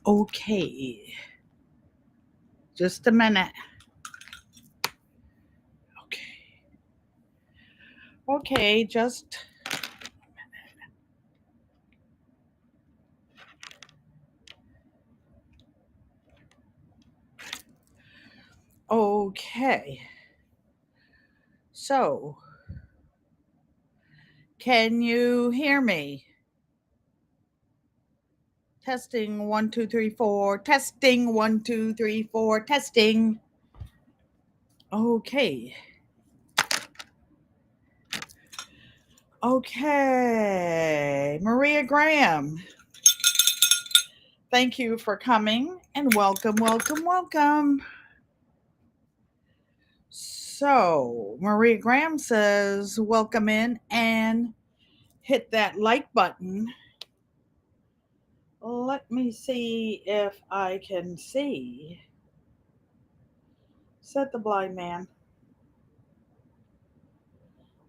Okay. Just a minute. Okay. Okay, just okay. So, can you hear me? Testing 1 2 3 4. Testing 1 2 3 4. Testing. Okay. Okay. Maria Graham. Thank you for coming and welcome, welcome, welcome. So, Maria Graham says, welcome in and hit that like button. Let me see if I can see. Said the blind man.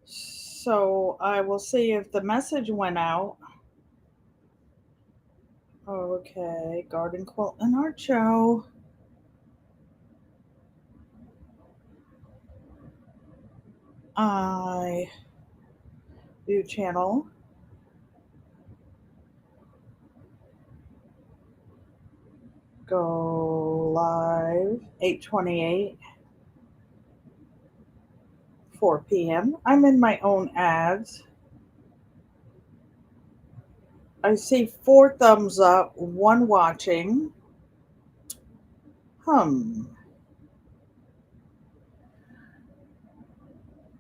So, I will see if the message went out. Okay, Garden Quilt and Art Show. I view channel. Go live 8:28, 4 p.m. I'm in my own ads. I see 4 thumbs up, 1 watching.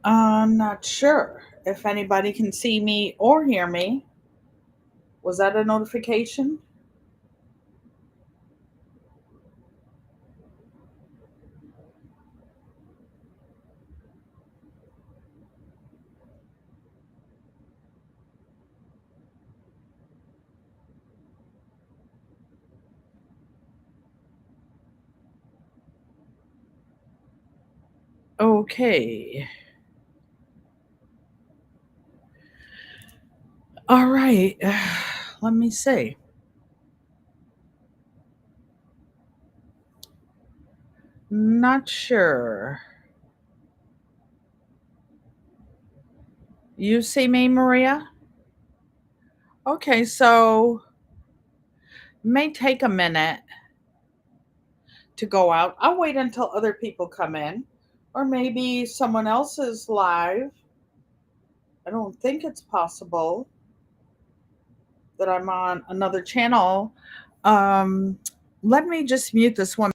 I'm not sure if anybody can see me or hear me. Was that a notification? Okay. All right. Let me see. Not sure. You see me, Maria? Okay, so may take a minute to go out. I'll wait until other people come in, or maybe someone else is live. I don't think it's possible that I'm on another channel. Um, Let me just mute this one.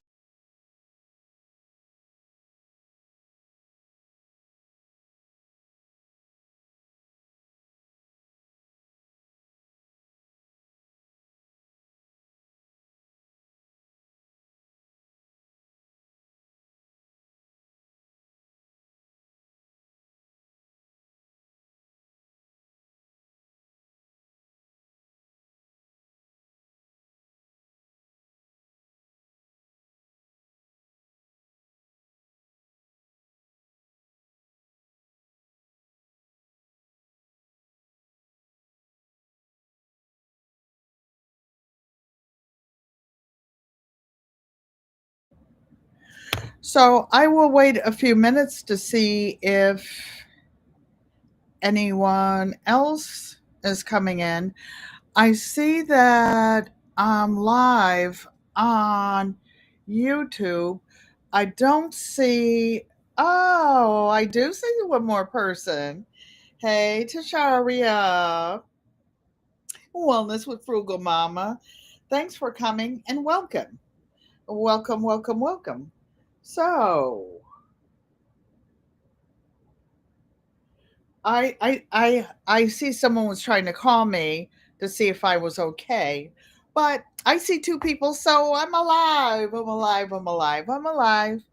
So I will wait a few minutes to see if anyone else is coming in. I see that I'm live on YouTube. I don't see. Oh, I do see one more person. Hey, Tasharia. Wellness with Frugal Mama. Thanks for coming and welcome. Welcome, welcome, welcome. So, I see someone was trying to call me to see if I was okay. But I see 2 people, so I'm alive. I'm alive. I'm alive. I'm alive.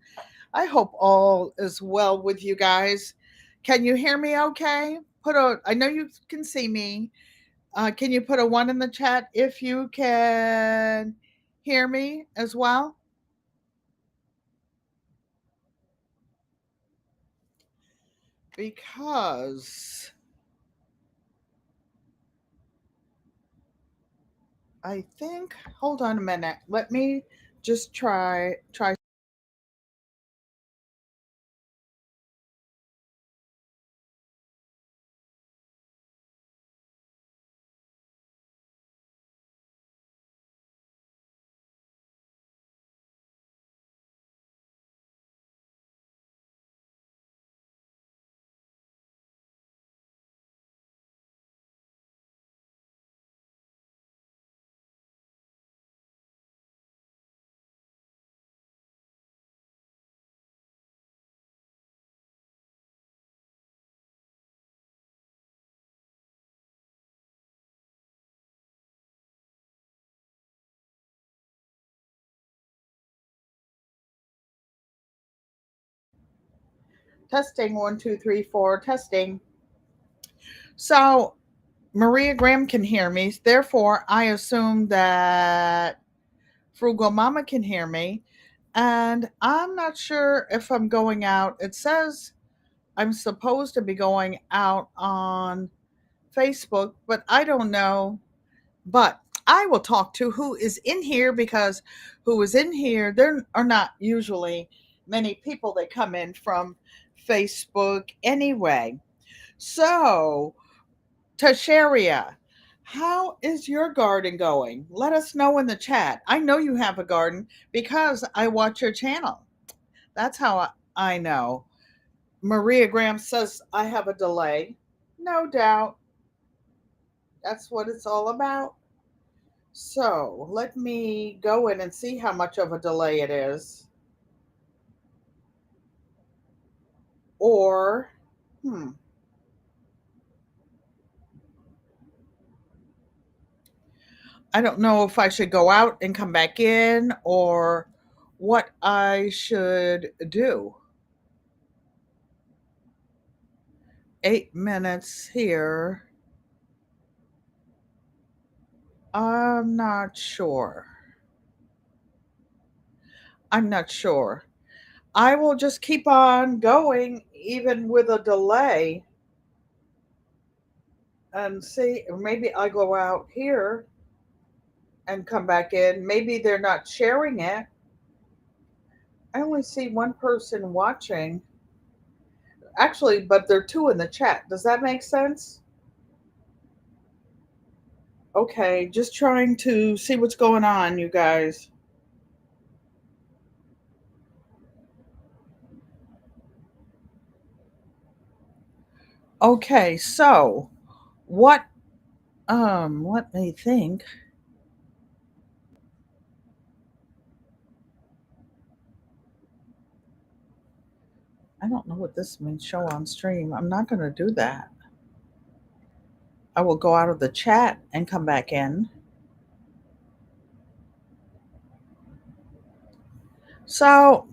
I hope all is well with you guys. Can you hear me okay? I know you can see me. Can you put a 1 in the chat if you can hear me as well? Because I think, hold on a minute. Let me just try. Testing 1 2 3 4 testing. So Maria Graham can hear me. Therefore, I assume that Frugal Mama can hear me. And I'm not sure if I'm going out. It says I'm supposed to be going out on Facebook, but I don't know. But I will talk to who is in here because who is in here, there are not usually many people that come in from Facebook anyway. So, Tasharia, how is your garden going? Let us know in the chat. I know you have a garden because I watch your channel. That's how I know. Maria Graham says I have a delay. No doubt. That's what it's all about. So let me go in and see how much of a delay it is. Or, hmm, I don't know if I should go out and come back in or what I should do. 8 minutes here. I'm not sure. I'm not sure. I will just keep on going, even with a delay, and see. Maybe I go out here and come back in. Maybe they're not sharing it. I only see one person watching. Actually, but there are two in the chat. Does that make sense? Okay, just trying to see what's going on, you guys. Okay, so what let me think. I don't know what this means, show on stream. I'm not going to do that. I will go out of the chat and come back in. So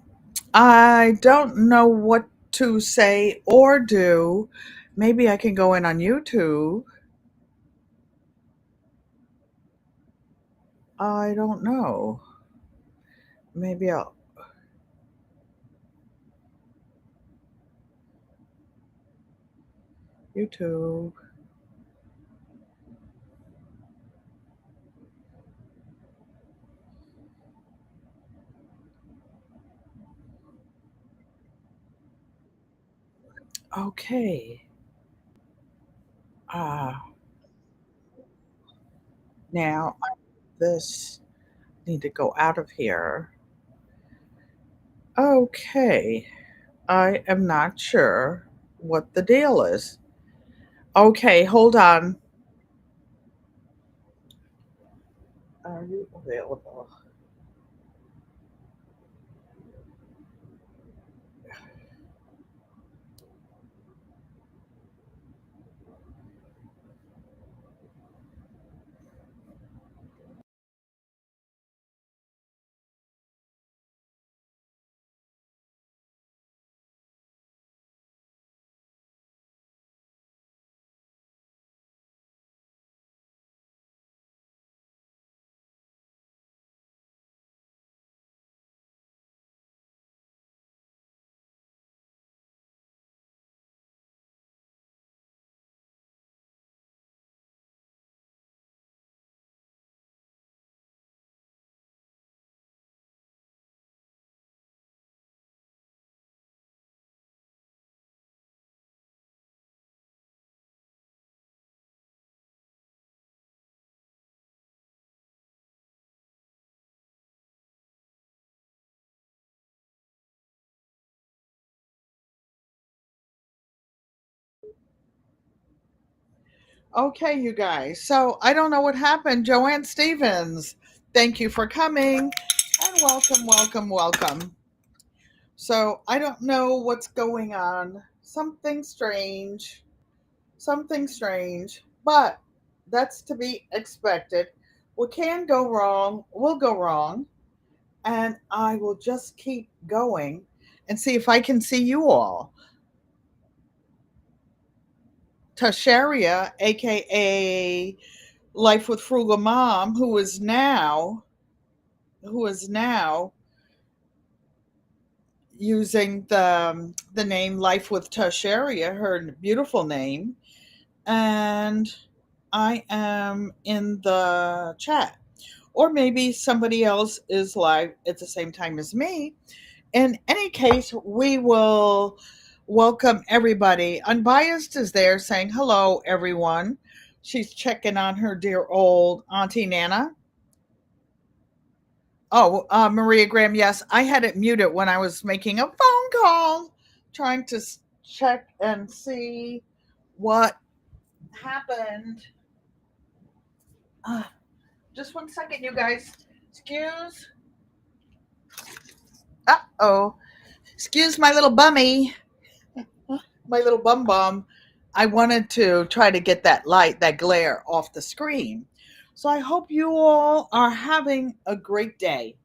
I don't know what to say or do. Maybe I can go in on YouTube. I don't know. Maybe I'll. YouTube. Okay. Ah, now this need to go out of here. Okay. I am not sure what the deal is. Okay, hold on. Are you available? Okay, you guys. So I don't know what happened. Joanne Stevens, thank you for coming and welcome, welcome, welcome. So I don't know what's going on. Something strange, but that's to be expected. What can go wrong will go wrong, and I will just keep going and see if I can see you all. Tasharia, aka Life with Frugal Mom, who is now using the name Life with Tasharia, her beautiful name, and I am in the chat. Or maybe somebody else is live at the same time as me. In any case, we will welcome everybody. Unbiased is there saying hello, everyone. She's checking on her dear old Auntie Nana. Oh, Maria Graham, yes, I had it muted when I was making a phone call, trying to check and see what happened. Uh, just one second, you guys. Excuse. Oh, excuse my little bummy, my little bum bum. I wanted to try to get that light, that glare off the screen. So I hope you all are having a great day.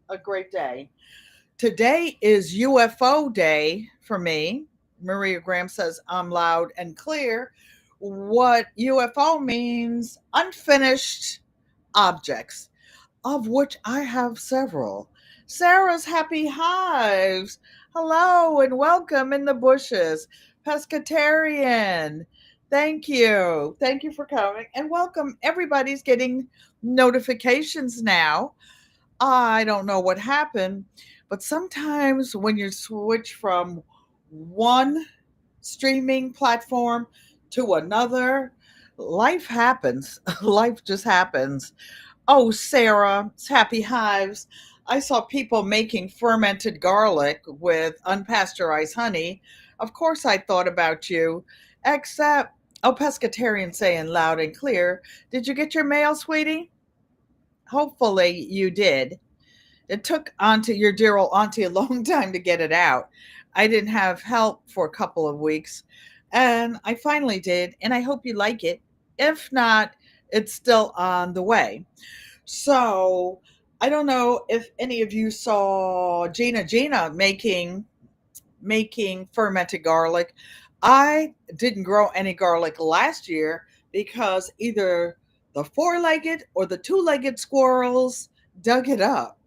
A great day. Today is UFO day for me. Maria Graham says I'm loud and clear. What UFO means, unfinished objects, of which I have several. Sarah's Happy Hives. Hello and welcome in the bushes. Pescatarian. Thank you. Thank you for coming and welcome. Everybody's getting notifications now. I don't know what happened, but sometimes when you switch from one streaming platform to another, life happens. Life just happens. Oh, Sarah, it's Happy Hives. I saw people making fermented garlic with unpasteurized honey. Of course, I thought about you, except, oh, pescatarian saying loud and clear. Did you get your mail, sweetie? Hopefully, you did. It took Auntie, your dear old Auntie, a long time to get it out. I didn't have help for a couple of weeks, and I finally did, and I hope you like it. If not, it's still on the way. So I don't know if any of you saw Gina making fermented garlic. I didn't grow any garlic last year because either the four-legged or the two-legged squirrels dug it up.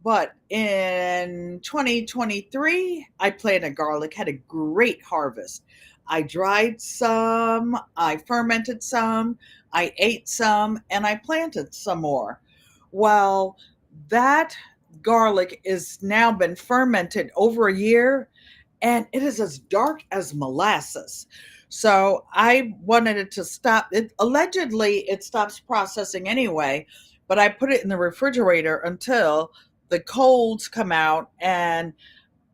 But in 2023, I planted garlic, had a great harvest. I dried some, I fermented some, I ate some, and I planted some more. Well, that garlic is now been fermented over a year and it is as dark as molasses. So I wanted it to stop. It allegedly it stops processing anyway, but I put it in the refrigerator until the colds come out and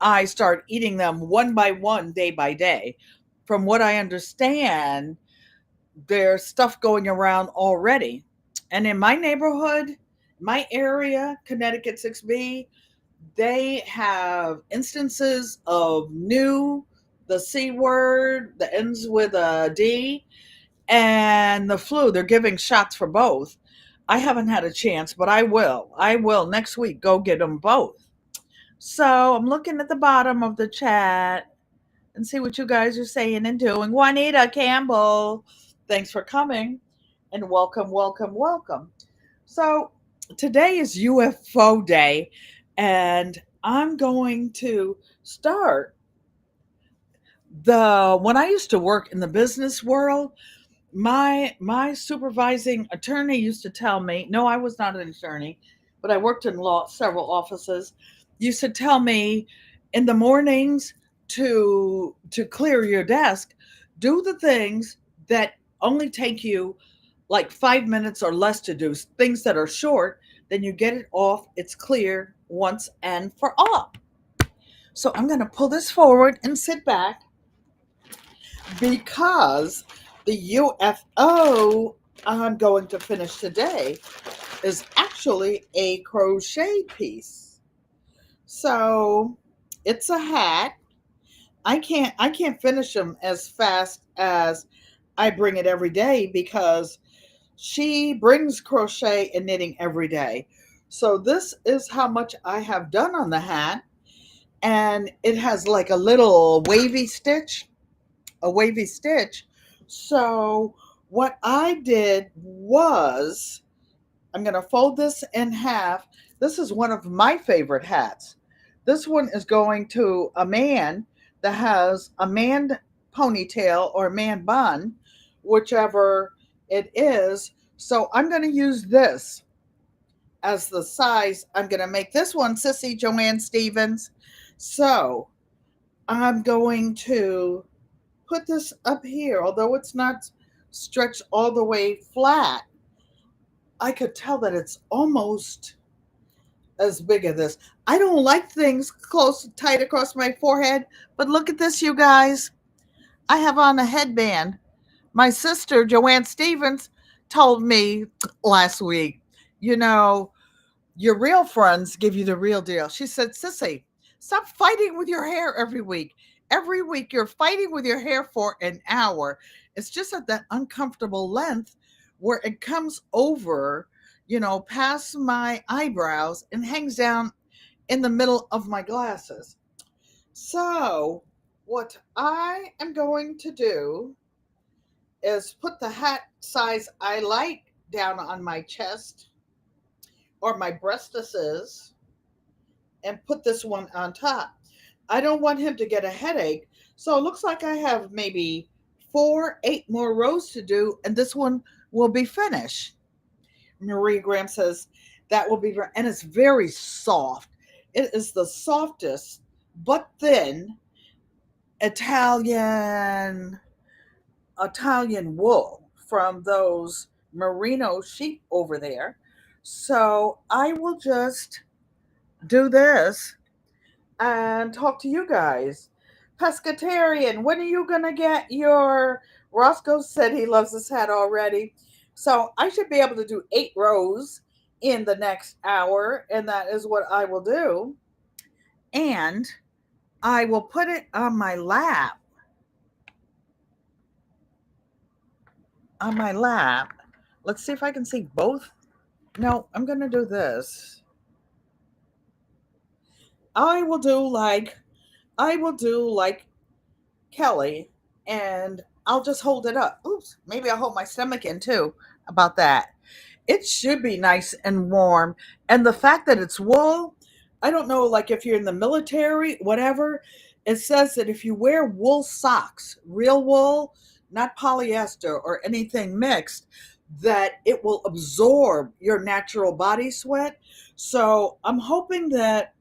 I start eating them one by one, day by day. From what I understand, there's stuff going around already. And in my neighborhood, my area, Connecticut 6B, they have instances of new, the C word that ends with a D, and the flu. They're giving shots for both. I haven't had a chance, but I will. I will next week go get them both. So I'm looking at the bottom of the chat and see what you guys are saying and doing. Juanita Campbell, thanks for coming and welcome, welcome, welcome. So today is UFO day, and I'm going to start when I used to work in the business world, my supervising attorney used to tell me, no, I was not an attorney, but I worked in law several offices, used to tell me in the mornings to clear your desk, do the things that only take you like 5 minutes or less to do, things that are short, then you get it off, it's clear once and for all. So I'm going to pull this forward and sit back because The UFO I'm going to finish today is actually a crochet piece. So it's a hat. I can't finish them as fast as I bring it every day because she brings crochet and knitting every day. So this is how much I have done on the hat, and it has like a little wavy stitch, a wavy stitch. So what I did was I'm going to fold this in half. This is one of my favorite hats. This one is going to a man that has a man ponytail or man bun, whichever it is. So I'm going to use this as the size. I'm going to make this one Sissy Joanne Stevens. So I'm going to put this up here, although it's not stretched all the way flat. I could tell that it's almost as big as this. I don't like things close tight across my forehead, but look at this, you guys. I have on a headband. My sister, Joanne Stevens, told me last week, you know, your real friends give you the real deal. She said, Sissy, stop fighting with your hair every week. Every week you're fighting with your hair for an hour. It's just at that uncomfortable length where it comes over, past my eyebrows and hangs down in the middle of my glasses. So, what I am going to do is put the hat size I like down on my chest or my breastises and put this one on top. I don't want him to get a headache. So it looks like I have maybe 8 more rows to do, and this one will be finished. Maria Graham says that will be, and it's very soft. It is the softest but thin Italian wool from those merino sheep over there. So I will just do this and talk to you guys. Pescatarian, when are you going to get your? Roscoe said he loves this hat already. So I should be able to do 8 rows in the next hour, and that is what I will do. And I will put it on my lap. On my lap. Let's see if I can see both. No, I'm going to do this. I will do like Kelly, and I'll just hold it up. Oops, maybe I'll hold my stomach in too about that. It should be nice and warm. And the fact that it's wool, I don't know, like if you're in the military, whatever, it says that if you wear wool socks, real wool, not polyester or anything mixed, that it will absorb your natural body sweat. So I'm hoping that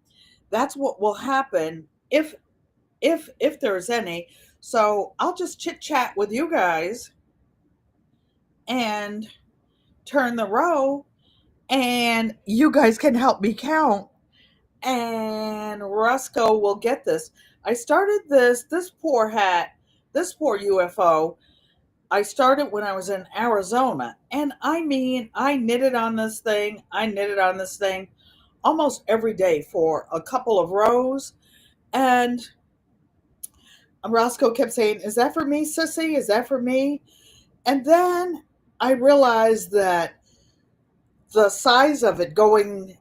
that's what will happen if there's any. So I'll just chit chat with you guys and turn the row, and you guys can help me count, and Roscoe will get this. I started this poor hat, this poor UFO. I started when I was in Arizona, and I mean, I knitted on this thing. I knitted on this thing almost every day for a couple of rows, and Roscoe kept saying, "Is that for me, Sissy? Is that for me?" And then I realized that the size of it going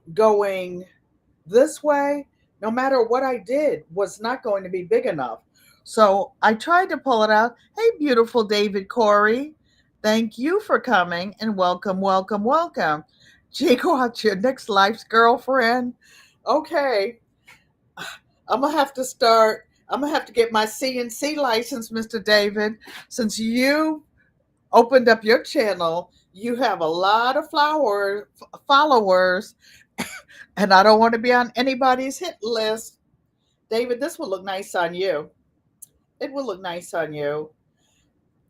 this way, no matter what I did, was not going to be big enough. So I tried to pull it out. Hey, beautiful David Corey. Thank you for coming, and welcome, welcome, welcome. GQUAT, your next life's girlfriend. Okay, I'm gonna have to start. I'm gonna have to get my CNC license, Mr. David, since you opened up your channel. You have a lot of followers, and I don't want to be on anybody's hit list. David, this will look nice on you. It will look nice on you.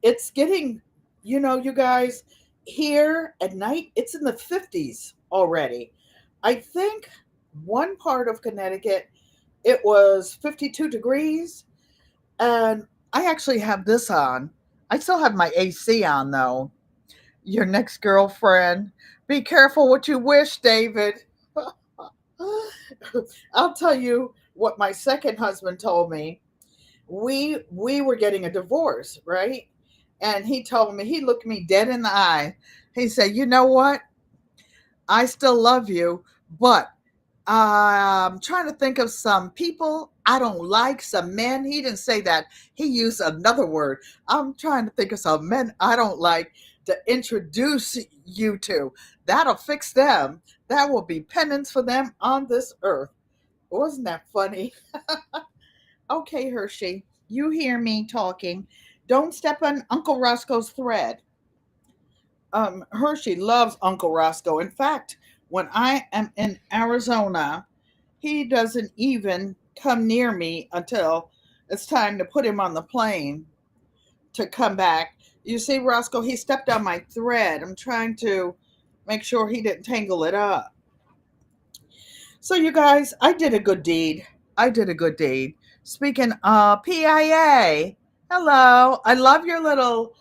It's getting, you guys, here at night, it's in the 50s already. I think one part of Connecticut, it was 52 degrees. And I actually have this on. I still have my AC on though. Your next girlfriend. Be careful what you wish, David. I'll tell you what my second husband told me. We were getting a divorce, right? And he told me, he looked me dead in the eye. He said, "You know what? I still love you, but I'm trying to think of some people I don't like, some men." He didn't say that. He used another word. "I'm trying to think of some men I don't like to introduce you to. That'll fix them. That will be penance for them on this earth." Wasn't that funny? Okay, Hershey, you hear me talking. Don't step on Uncle Roscoe's thread. Hershey loves Uncle Roscoe. In fact, when I am in Arizona, he doesn't even come near me until it's time to put him on the plane to come back. You see, Roscoe, he stepped on my thread. I'm trying to make sure he didn't tangle it up. So, you guys, I did a good deed. I did a good deed. Speaking of PIA, hello. I love your little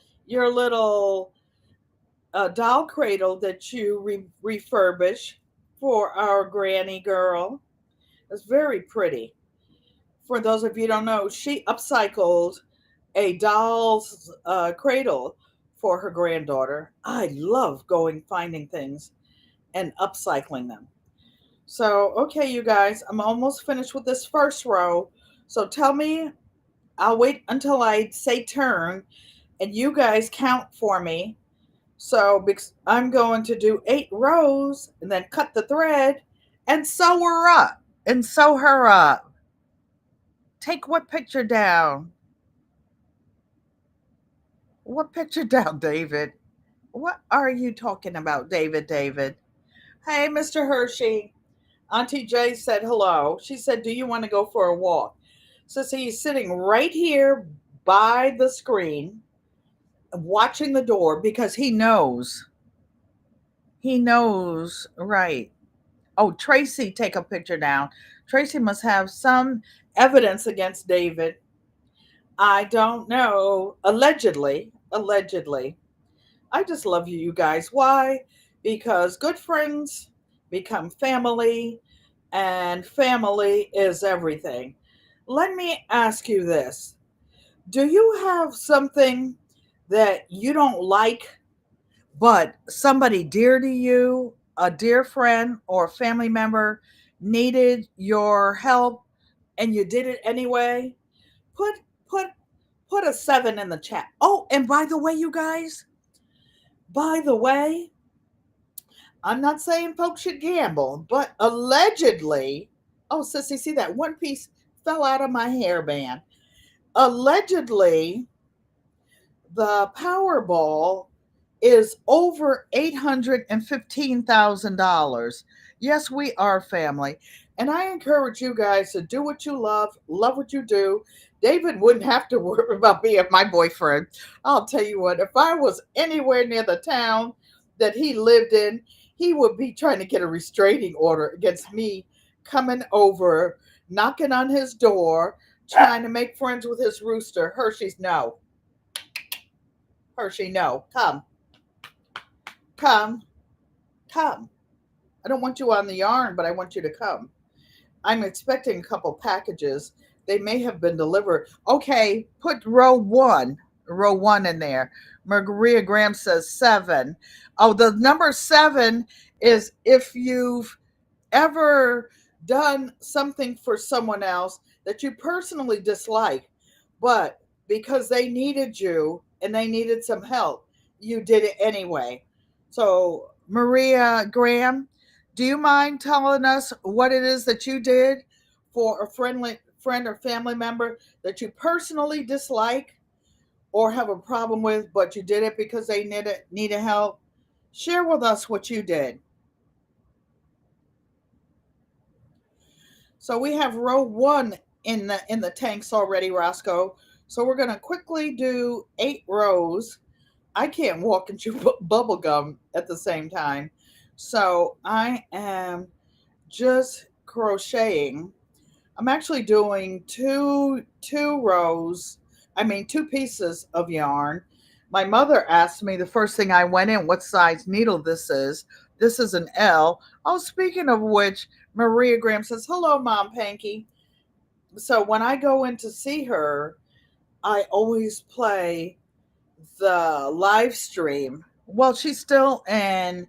doll cradle that you refurbish for our granny girl. It's very pretty. For those of you who don't know, she upcycled a doll's cradle for her granddaughter. I love going finding things and upcycling them. So, okay, you guys, I'm almost finished with this first row. So tell me, I'll wait until I say turn and you guys count for me. So because I'm going to do 8 rows and then cut the thread and sew her up. And sew her up. Take what picture down? What picture down, David? What are you talking about, David? David. Hey, Mr. Hershey. Auntie Jay said hello. She said, "Do you want to go for a walk?" So see, he's sitting right here by the screen watching the door because he knows. He knows, right. Oh, Tracy, take a picture down. Tracy must have some evidence against David. I don't know. Allegedly. Allegedly. I just love you, you guys. Why? Because good friends become family, and family is everything. Let me ask you this. Do you have something that you don't like, but somebody dear to you, a dear friend or family member, needed your help and you did it anyway? Put put put a 7 in the chat. Oh, and by the way, you guys, by the way, I'm not saying folks should gamble, but allegedly, oh, sissy, see that one piece fell out of my hairband. Allegedly, the Powerball is over $815,000. Yes, we are family. And I encourage you guys to do what you love what you do. David wouldn't have to worry about being my boyfriend. I'll tell you what, if I was anywhere near the town that he lived in, he would be trying to get a restraining order against me coming over, knocking on his door, trying to make friends with his rooster. Hershey's no. Hershey, no. Come, come, come. I don't want you on the yarn, but I want you to come. I'm expecting a couple packages. They may have been delivered. Okay, put row one in there. Maria Graham says 7. Oh, the number 7 is if you've ever done something for someone else that you personally dislike, but because they needed you and they needed some help, you did it anyway. So, Maria Graham, do you mind telling us what it is that you did for a friend or family member that you personally dislike or have a problem with, but you did it because they needed help? Share with us what you did. So we have row 1 in the tanks already, Roscoe. So we're going to quickly do 8 rows. I can't walk and chew bubble gum at the same time. So I am just crocheting. I'm actually doing two rows. I mean 2 pieces of yarn. My mother asked me the first thing I went in what size needle this is. This is an L. Oh, speaking of which, Maria Graham says, "Hello, Mom Pankey." So when I go in to see her, I always play the live stream. Well, she's still in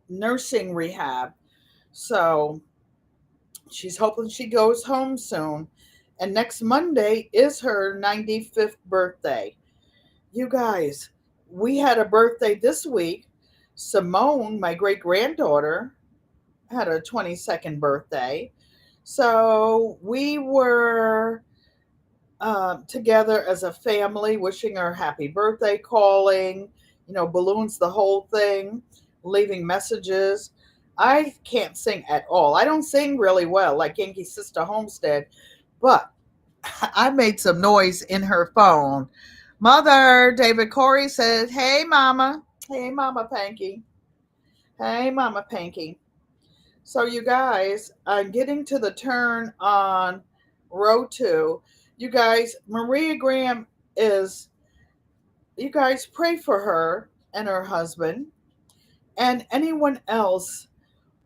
nursing rehab, so she's hoping she goes home soon. And next Monday is her 95th birthday. You guys, we had a birthday this week. Simone, my great granddaughter, had a 22nd birthday. So we were together as a family, wishing her happy birthday, calling, balloons, the whole thing, leaving messages. I can't sing at all. I don't sing really well like Yankee's Sister Homestead, but I made some noise in her phone. Mother, David Corey said, "Hey, Mama. Hey, Mama Pankey. Hey, Mama Pankey." So, you guys, I'm getting to the turn on row 2. You guys, Maria Graham is, you guys pray for her and her husband and anyone else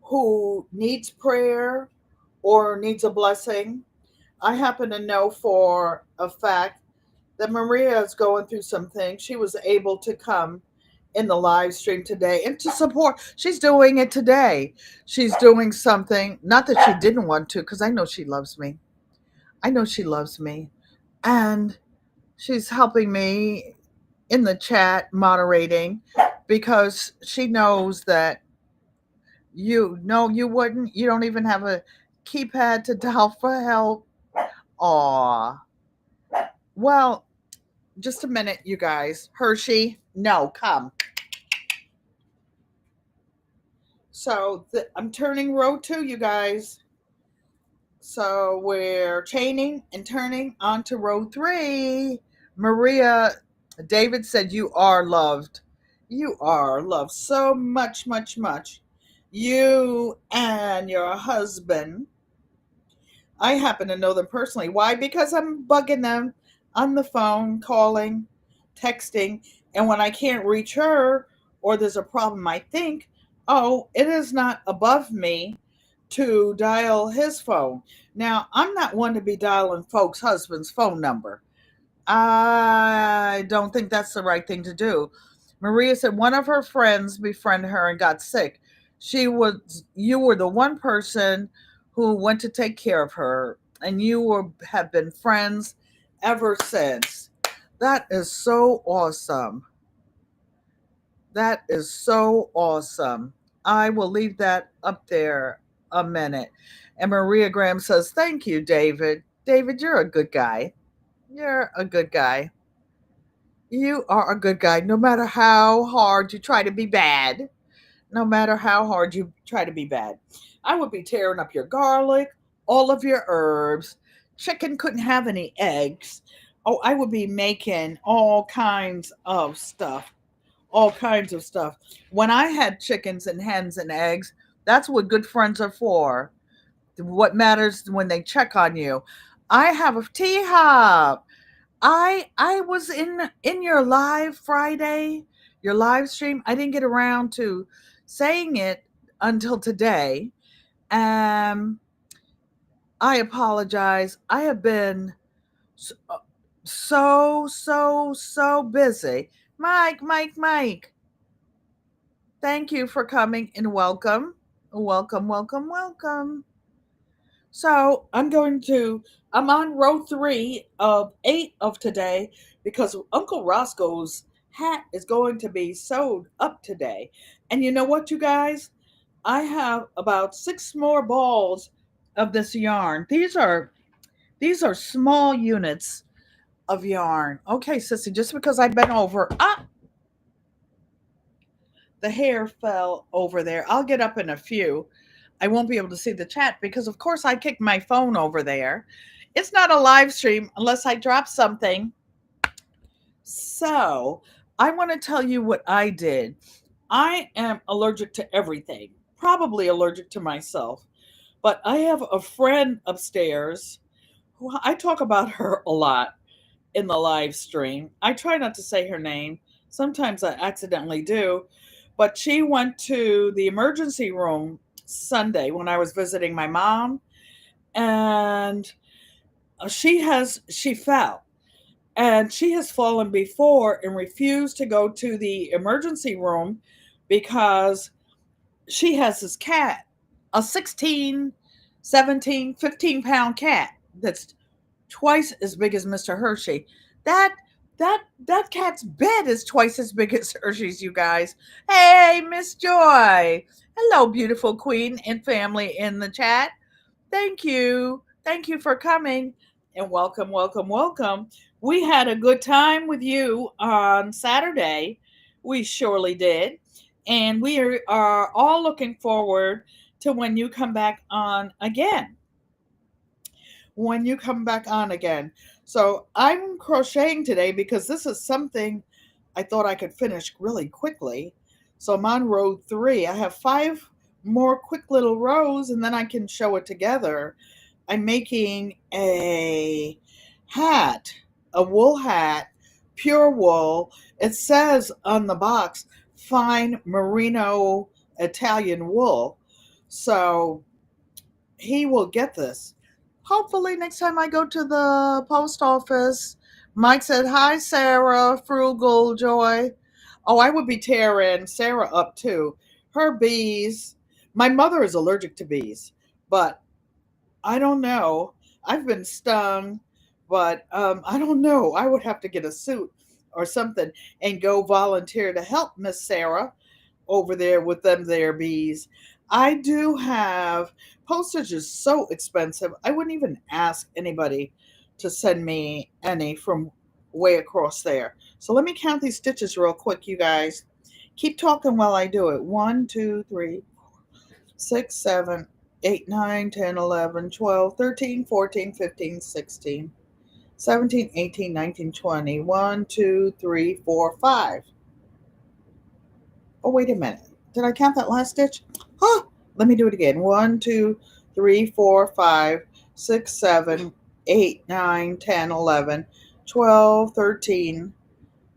who needs prayer or needs a blessing. I happen to know for a fact that Maria is going through some things. She was able to come in the live stream today and to support. She's doing it today. She's doing something, not that she didn't want to, because I know she loves me. I know she loves me. And she's helping me in the chat, moderating, because she knows that you wouldn't. You don't even have a keypad to dial for help. Aw. Well, just a minute, you guys. Hershey, no, come. So I'm turning row 2, you guys. So we're chaining and turning onto row 3. Maria, David said, "You are loved. You are loved so much, much, much. You and your husband." I happen to know them personally. Why? Because I'm bugging them on the phone, calling, texting. And when I can't reach her or there's a problem, I think, oh, it is not above me to dial his phone. Now, I'm not one to be dialing folks' husband's phone number. I don't think that's the right thing to do. Maria said one of her friends befriended her and got sick. You were the one person who went to take care of her, and have been friends ever since. That is so awesome. That is so awesome. I will leave that up there a minute. And Maria Graham says, "Thank you, David. David, you're a good guy. You're a good guy. You are a good guy, no matter how hard you try to be bad. No matter how hard you try to be bad. I would be tearing up your garlic, all of your herbs. Chicken couldn't have any eggs. Oh, I would be making all kinds of stuff. All kinds of stuff. When I had chickens and hens and eggs, that's what good friends are for. What matters when they check on you. I have a tea hop. I was in your live Friday, your live stream. I didn't get around to saying it until today. Um, I apologize. I have been so busy. Mike. Thank you for coming and welcome. Welcome. So I'm on row 3 of 8 of today because Uncle Roscoe's hat is going to be sewed up today. And you know what, you guys? I have about 6 more balls of this yarn. These are small units of yarn. Okay, sissy, just because I bent over, the hair fell over there. I'll get up in a few. I won't be able to see the chat because, of course, I kicked my phone over there. It's not a live stream unless I drop something. So, I want to tell you what I did. I am allergic to everything, probably allergic to myself. But I have a friend upstairs who I talk about her a lot. in the live stream. I try not to say her name. Sometimes I accidentally do. But she went to the emergency room Sunday when I was visiting my mom, and she fell, and she has fallen before and refused to go to the emergency room because she has this cat, a 16, 17, 15 pound cat that's twice as big as Mr. Hershey. That that cat's bed is twice as big as Hershey's, you guys. Hey, Miss Joy. Hello, beautiful queen and family in the chat. Thank you. Thank you for coming, and welcome, welcome, welcome. We had a good time with you on Saturday. We surely did. And we are all looking forward to when you come back on again. When you come back on again. So I'm crocheting today because this is something I thought I could finish really quickly. So I'm on row 3. I have 5 more quick little rows and then I can show it together. I'm making a hat, a wool hat, pure wool. It says on the box, fine merino Italian wool. So he will get this. Hopefully next time I go to the post office. Mike said, hi, Sarah, Frugal Joy. Oh, I would be tearing Sarah up too. Her bees. My mother is allergic to bees, but I don't know. I've been stung, but I don't know. I would have to get a suit or something and go volunteer to help Miss Sarah over there with them there bees. I do have postage is so expensive. I wouldn't even ask anybody to send me any from way across there. So let me count these stitches real quick, you guys. Keep talking while I do it. 1, 2, 3, 6, 7, 8, 9, 10, 11, 12, 13, 14, 15, 16, 17, 18, 19, 20. 1, 2, 3, 4, 5. Oh, wait a minute. Did I count that last stitch? Huh. Let me do it again. 1, 2, 3, 4, 5, 6, 7, 8, 9, 10, 11, 12, 13,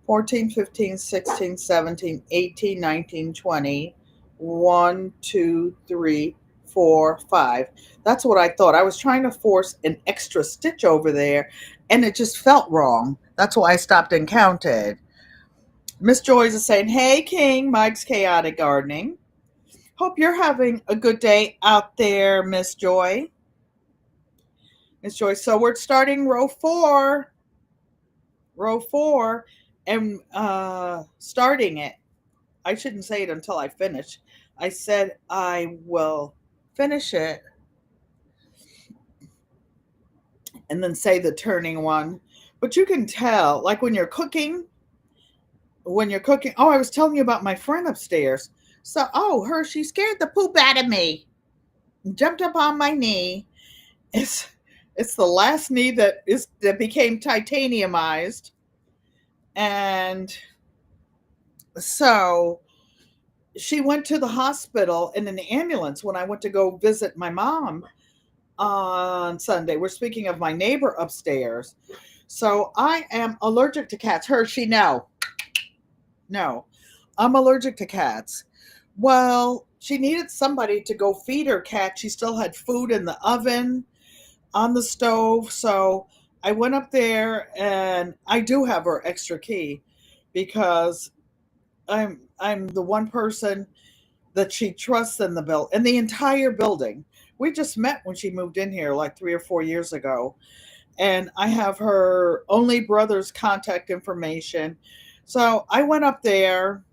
14, 15, 16, 17, 18, 19, 20. 1, 2, 3, 4, 5. That's what I thought. I was trying to force an extra stitch over there, and it just felt wrong. That's why I stopped and counted. Miss Joyce is saying, hey, King, Mike's Chaotic Gardening. Hope you're having a good day out there, Miss Joy. Miss Joy, so we're starting row 4. Row 4, and starting it. I shouldn't say it until I finish. I said I will finish it and then say the turning one. But you can tell, like when you're cooking, oh, I was telling you about my friend upstairs. So, she scared the poop out of me. Jumped up on my knee. It's the last knee that became titaniumized. And so she went to the hospital in an ambulance when I went to go visit my mom on Sunday. We're speaking of my neighbor upstairs. So I am allergic to cats. Hershey, no. No, I'm allergic to cats. Well, she needed somebody to go feed her cat. She still had food in the oven, on the stove. So I went up there, and I do have her extra key because I'm the one person that she trusts in the entire building. We just met when she moved in here like 3 or 4 years ago. And I have her only brother's contact information. So I went up there,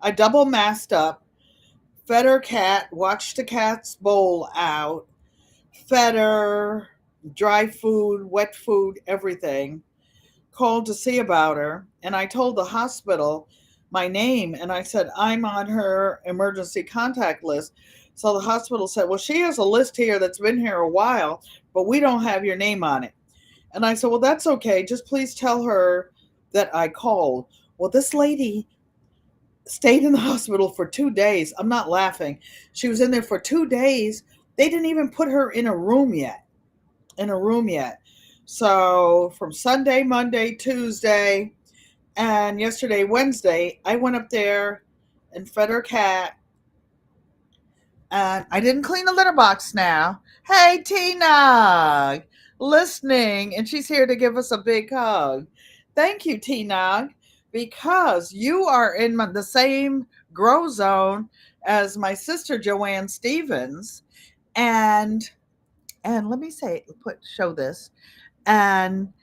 I double masked up, fed her cat, watched the cat's bowl out, fed her dry food, wet food, everything, called to see about her. And I told the hospital my name, and I said, I'm on her emergency contact list. So the hospital said, well, she has a list here that's been here a while, but we don't have your name on it. And I said, well, that's okay. Just please tell her that I called. Well, this lady stayed in the hospital for 2 days. I'm not laughing. She was in there for 2 days. They didn't even put her in a room yet. So from Sunday, Monday, Tuesday, and yesterday, Wednesday, I went up there and fed her cat. And I didn't clean the litter box now. Hey, Tina, listening, and she's here to give us a big hug. Thank you, Tina, because you are in the same grow zone as my sister Joanne Stevens, and let me say, show this. And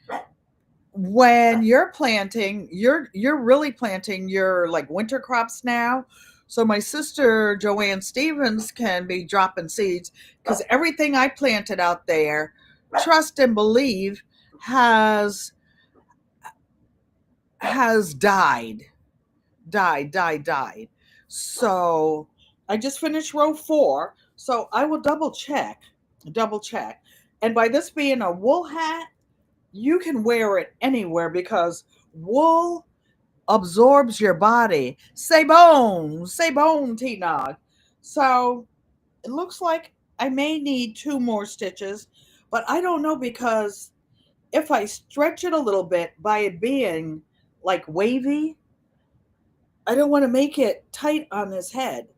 when you're planting, you're really planting your like winter crops now. So my sister Joanne Stevens can be dropping seeds because everything I planted out there, trust and believe, has died, died. So I just finished row 4. So I will double check. And by this being a wool hat, you can wear it anywhere because wool absorbs your body. Say bone, T-Nog. So it looks like I may need 2 more stitches, but I don't know because if I stretch it a little bit by it being like wavy, I don't want to make it tight on his head.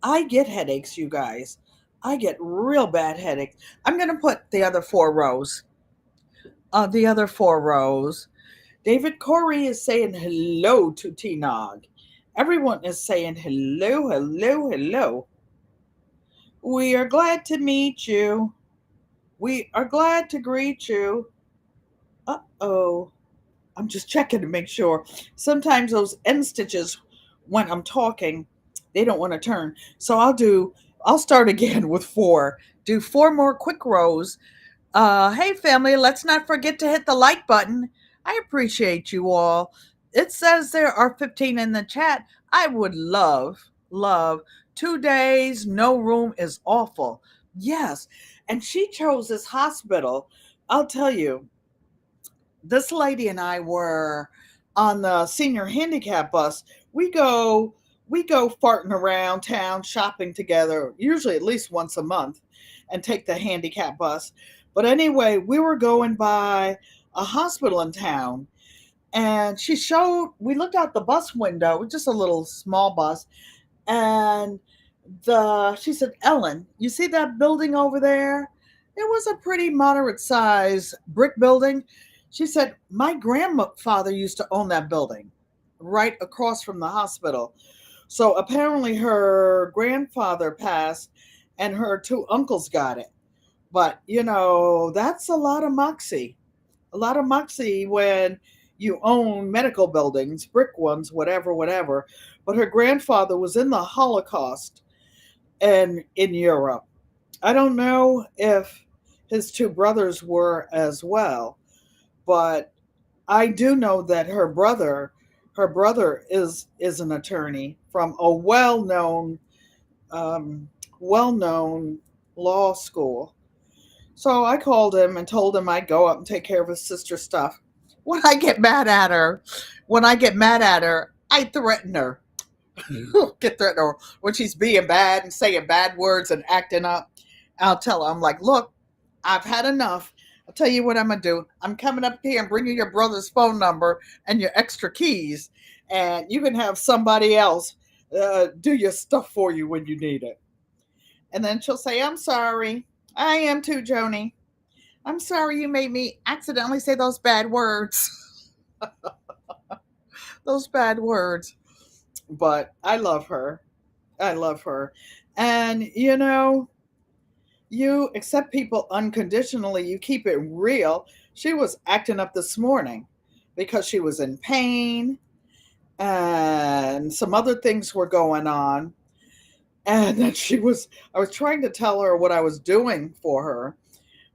I get headaches, you guys. I get real bad headaches. I'm going to put the other 4 rows. The other 4 rows. David Corey is saying hello to T-Nog. Everyone is saying hello, hello, hello. We are glad to meet you. We are glad to greet you. Uh-oh. I'm just checking to make sure. Sometimes those end stitches, when I'm talking, they don't want to turn. So I'll start again with 4. Do 4 more quick rows. Hey family, let's not forget to hit the like button. I appreciate you all. It says there are 15 in the chat. I would love 2 days, no room is awful. Yes. And she chose this hospital. I'll tell you, this lady and I were on the senior handicap bus. We go farting around town shopping together, usually at least once a month, and take the handicap bus. But anyway, we were going by a hospital in town, and we looked out the bus window, just a little small bus, and she said, Ellen, you see that building over there? It was a pretty moderate size brick building. She said, my grandfather used to own that building right across from the hospital. So apparently her grandfather passed and her 2 uncles got it. But, that's a lot of moxie. A lot of moxie when you own medical buildings, brick ones, whatever. But her grandfather was in the Holocaust and in Europe. I don't know if his 2 brothers were as well, but I do know that her brother is an attorney from a um, well-known law school. So I called him and told him I'd go up and take care of his sister's stuff. When I get mad at her, I threaten her. Get threatened her when she's being bad and saying bad words and acting up. I'll tell her, I'm like, look, I've had enough. I'll tell you what I'm going to do. I'm coming up here and bringing your brother's phone number and your extra keys, and you can have somebody else do your stuff for you when you need it. And then she'll say, I'm sorry. I am too, Joni. I'm sorry you made me accidentally say those bad words. Those bad words. But I love her. I love her. And, you accept people unconditionally, you keep it real. She was acting up this morning because she was in pain and some other things were going on. And then I was trying to tell her what I was doing for her,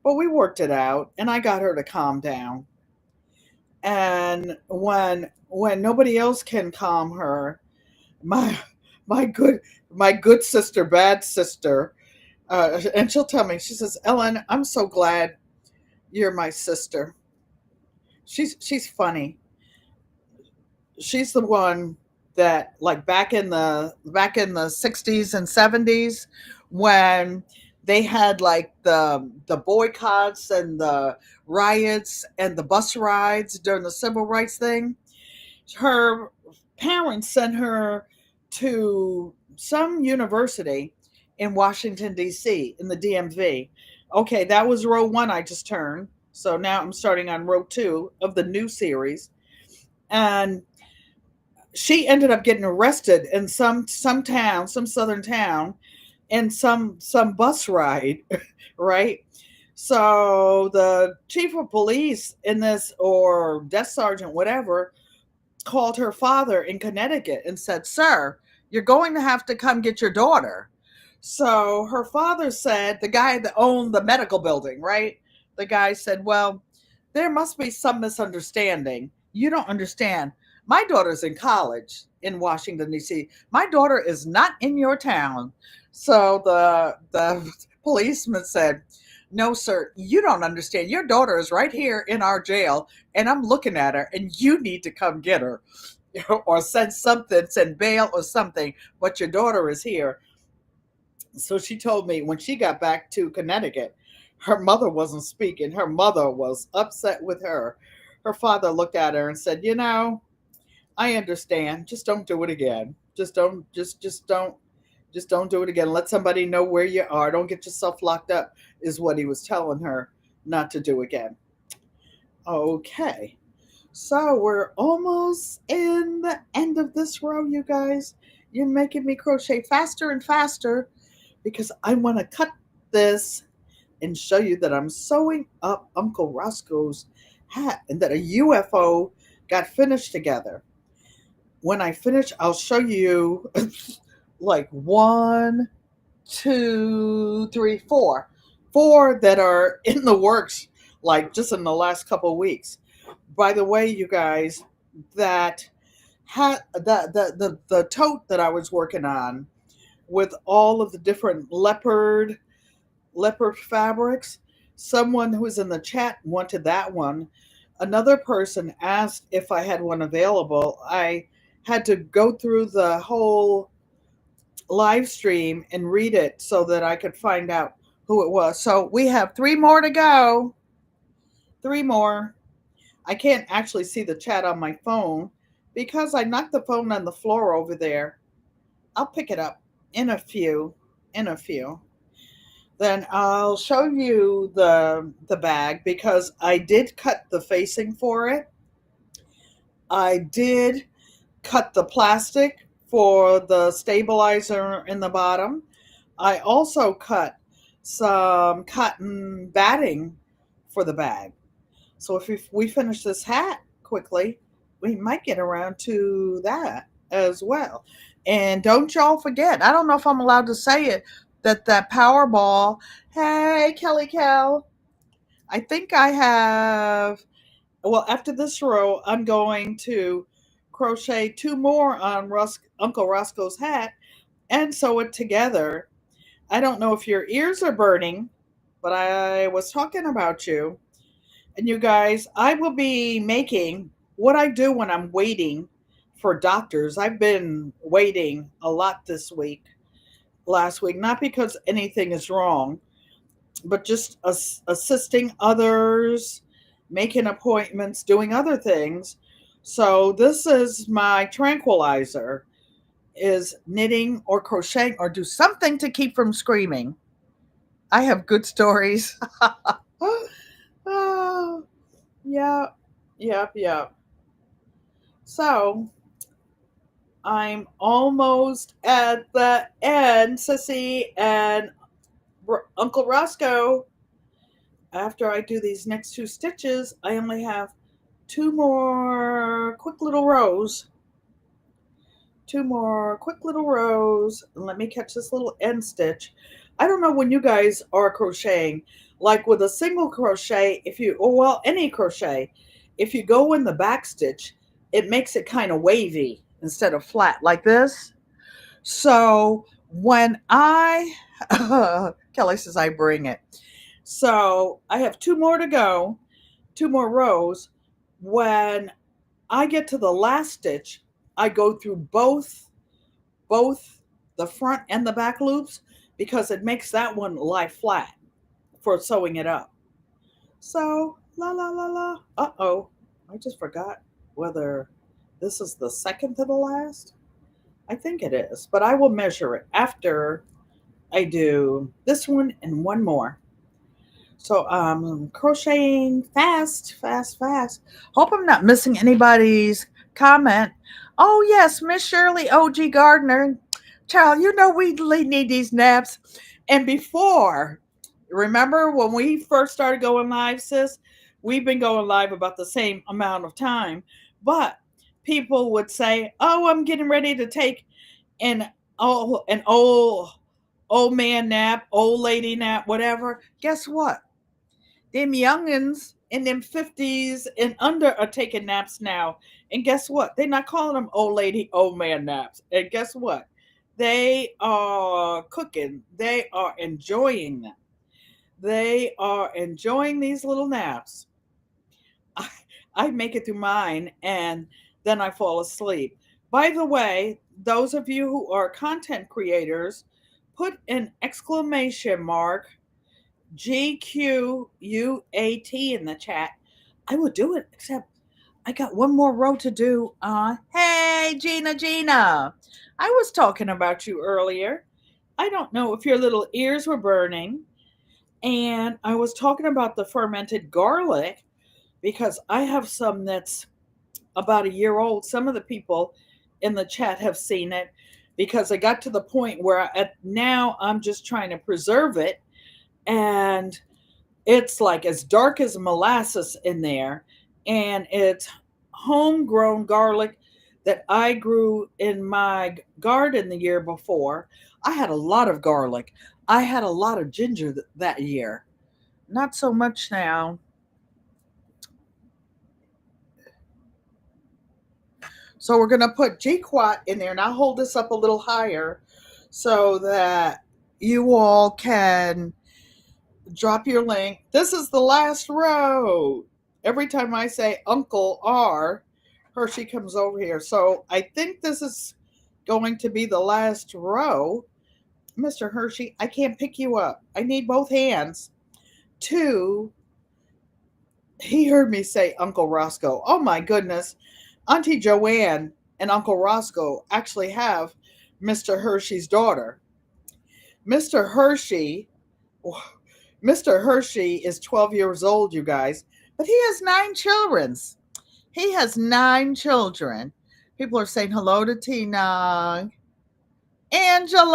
but we worked it out and I got her to calm down. And when nobody else can calm her, my my good sister, bad sister, and she'll tell me, she says, Ellen, I'm so glad you're my sister. She's funny. She's the one that, like, back in the 60s and 70s, when they had like the boycotts and the riots and the bus rides during the civil rights thing. Her parents sent her to some university in Washington, D.C., in the DMV. Okay, that was row one I just turned. So now I'm starting on row two of the new series. And she ended up getting arrested in some town, some southern town, in some bus ride, right? So the chief of police in this, or desk sergeant, whatever, called her father in Connecticut and said, "Sir, you're going to have to come get your daughter." So her father said, the guy that owned the medical building, right? The guy said, "Well, there must be some misunderstanding. You don't understand. My daughter's in college in Washington, D.C. My daughter is not in your town." So the policeman said, "No, sir, you don't understand. Your daughter is right here in our jail, and I'm looking at her, and you need to come get her or send something, send bail or something, but your daughter is here." So she told me when she got back to Connecticut, her mother wasn't speaking. Her mother was upset with her. Her father looked at her and said, "You know, I understand. Just don't do it again. Just don't do it again. Let somebody know where you are. Don't get yourself locked up," is what he was telling her not to do again. Okay. So we're almost in the end of this row, you guys. You're making me crochet faster and faster because I want to cut this and show you that I'm sewing up Uncle Roscoe's hat and that a UFO got finished together. When I finish, I'll show you like one, two, three, four. Four that are in the works, like just in the last couple of weeks. By the way, you guys, that hat, the tote that I was working on with all of the different leopard fabrics. Someone who was in the chat wanted that one. Another person asked if I had one available. I had to go through the whole live stream and read it so that I could find out who it was. So we have three more to go. Three more. I can't actually see the chat on my phone because I knocked the phone on the floor over there. I'll pick it up in a few. In a few. Then I'll show you the bag because I did cut the facing for it. I did cut the plastic for the stabilizer in the bottom. I also cut some cotton batting for the bag. So if we finish this hat quickly, we might get around to that as well. And don't y'all forget, I don't know if I'm allowed to say it, that Powerball. Hey, Kelly Cal. I think I have, well, after this row, I'm going to crochet two more on Uncle Roscoe's hat and sew it together. I don't know if your ears are burning, but I was talking about you. And you guys, I will be making what I do when I'm waiting for doctors. I've been waiting a lot this week, last week, not because anything is wrong, but just assisting others, making appointments, doing other things. So this is my tranquilizer, is knitting or crocheting or do something to keep from screaming. I have good stories. Oh, yep, yep, yep. So I'm almost at the end, Sissy and Uncle Roscoe. After I do these next two stitches, I only have two more quick little rows. Two more quick little rows. And let me catch this little end stitch. I don't know when you guys are crocheting, like with a single crochet, if you, or well, any crochet, if you go in the back stitch, it makes it kind of wavy instead of flat like this. So when I, Kelly says I bring it. So I have two more to go, two more rows. When I get to the last stitch, I go through both the front and the back loops because it makes that one lie flat for sewing it up. So, la la la la. Uh-oh. I just forgot whether this is the second to the last. I think it is, but I will measure it after I do this one and one more. So crocheting fast, fast, fast. Hope I'm not missing anybody's comment. Oh yes, Miss Shirley OG Gardner. Child, you know we need these naps. And before, remember when we first started going live, sis? We've been going live about the same amount of time. But people would say, "Oh, I'm getting ready to take an an old man nap, old lady nap, whatever." Guess what? Them youngins in them 50s and under are taking naps now. And guess what? They're not calling them old lady, old man naps. And guess what? They are cooking. They are enjoying them. They are enjoying these little naps. I, I make it through mine and then I fall asleep. By the way, those of you who are content creators, put an exclamation mark GQUAT in the chat. I will do it, except I got one more row to do. Hey, Gina. I was talking about you earlier. I don't know if your little ears were burning. And I was talking about the fermented garlic because I have some that's about a year old. Some of the people in the chat have seen it because I got to the point where now I'm just trying to preserve it. And it's like as dark as molasses in there, and it's homegrown garlic that I grew in my garden the year before. I had a lot of garlic. I had a lot of ginger that year. Not so much now. So we're going to put GQUAT in there, and I'll hold this up a little higher so that you all can drop your link. This is the last row. Every time I say Uncle R, Hershey comes over here. So I think this is going to be the last row. Mr. Hershey, I can't pick you up. I need both hands to. He heard me say Uncle Roscoe. Oh my goodness. Auntie Joanne and Uncle Roscoe actually have Mr. Hershey's daughter. Mr. Hershey Mr. Hershey is 12 years old, you guys, but he has 9 children. He has 9 children. People are saying hello to Tina. Angelo.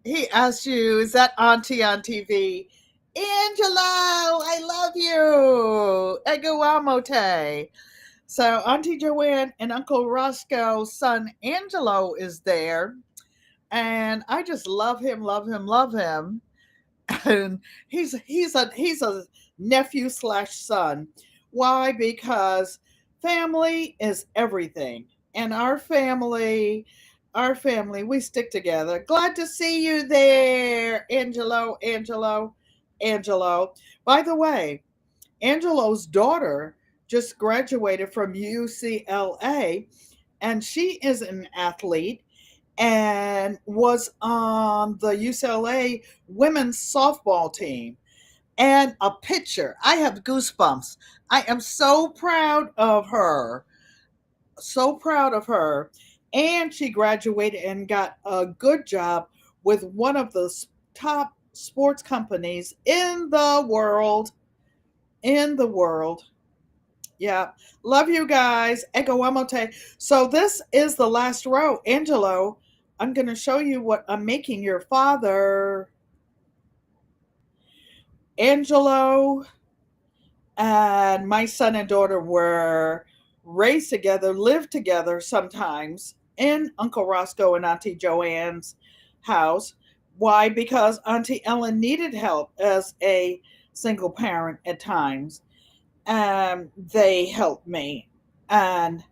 He asked you, is that Auntie on TV? Angelo, I love you. Eguamote. So Auntie Joanne and Uncle Roscoe's son Angelo is there. And I just love him. And he's a nephew / son. Why? Because family is everything. And our family, we stick together. Glad to see you there, Angelo. By the way, Angelo's daughter just graduated from UCLA, and she is an athlete and was on the UCLA women's softball team and a pitcher. I have goosebumps. I am so proud of her. So proud of her. And she graduated and got a good job with one of the top sports companies in the world. Yeah. Love you guys. Ego Emote. So this is the last row. Angelo, I'm going to show you what I'm making your father. Angelo and my son and daughter were raised together, lived together sometimes in Uncle Roscoe and Auntie Joanne's house. Why? Because Auntie Ellen needed help as a single parent at times. They helped me and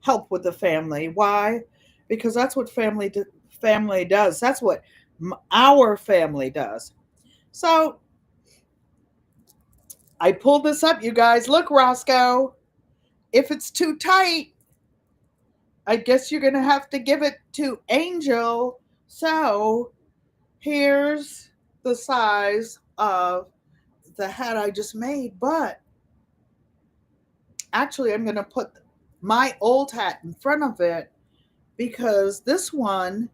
help with the family. Why? Because that's what family does. That's what our family does. So I pulled this up, you guys. Look, Roscoe. If it's too tight, I guess you're going to have to give it to Angel So here's the size of the hat I just made, but actually I'm going to put my old hat in front of it because this one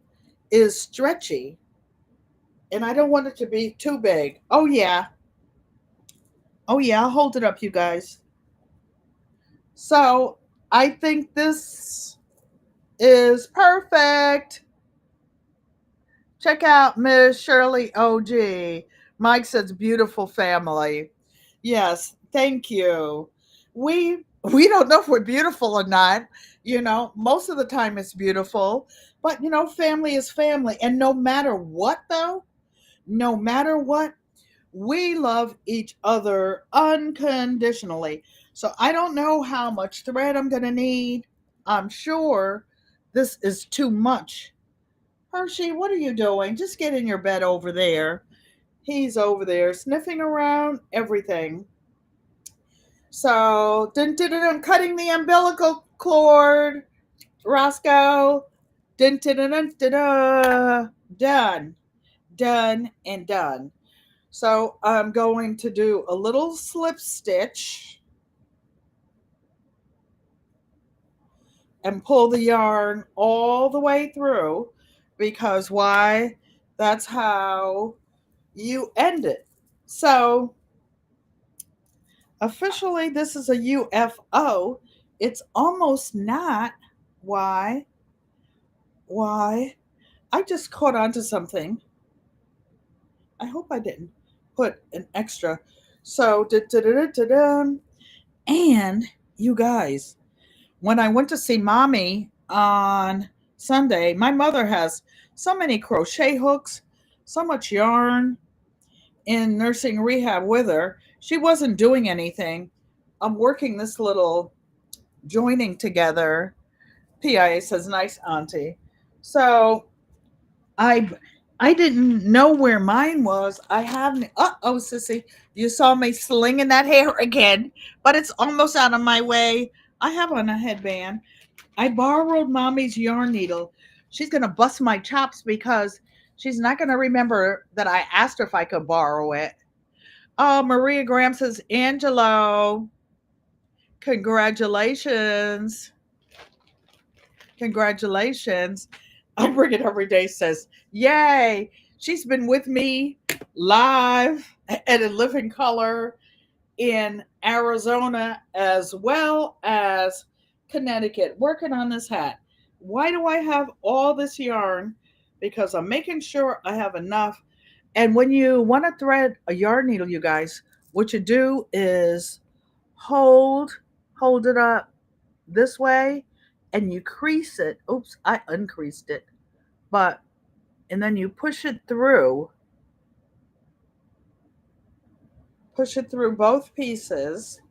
is stretchy and I don't want it to be too big. Oh yeah. Oh yeah, I'll hold it up, you guys. So I think this is perfect. Check out Miss Shirley OG. Mike says beautiful family. Yes, thank you. We don't know if we're beautiful or not. You know, most of the time it's beautiful, but you know, family is family. And no matter what though, no matter what, we love each other unconditionally. So I don't know how much thread I'm going to need. I'm sure this is too much. Hershey, what are you doing? Just get in your bed over there. He's over there sniffing around everything. So, dun, dun, dun, dun, cutting the umbilical cord, Roscoe. Dun, dun, dun, dun, dun, dun. Done, done, and done. So, I'm going to do a little slip stitch and pull the yarn all the way through because why? That's how you end it. So, officially, this is a UFO. It's almost not. Why? Why? I just caught on to something. I hope I didn't put an extra. So, and you guys, when I went to see mommy on Sunday, my mother has so many crochet hooks, so much yarn in nursing rehab with her. She wasn't doing anything. I'm working this little joining together. PIA says, nice auntie. So I I didn't know where mine was. I haven't. Oh, sissy, you saw me slinging that hair again, but it's almost out of my way. I have on a headband. I borrowed mommy's yarn needle. She's gonna bust my chops because she's not gonna remember that I asked her if I could borrow it. Oh, Maria Graham says, Angelo, congratulations. Congratulations. I bring it every day says, yay. She's been with me live and in living color in Arizona as well as Connecticut, working on this hat. Why do I have all this yarn? Because I'm making sure I have enough. And when you want to thread a yarn needle, you guys, what you do is hold it up this way and you crease it. Oops, I uncreased it. But and then you push it through both pieces.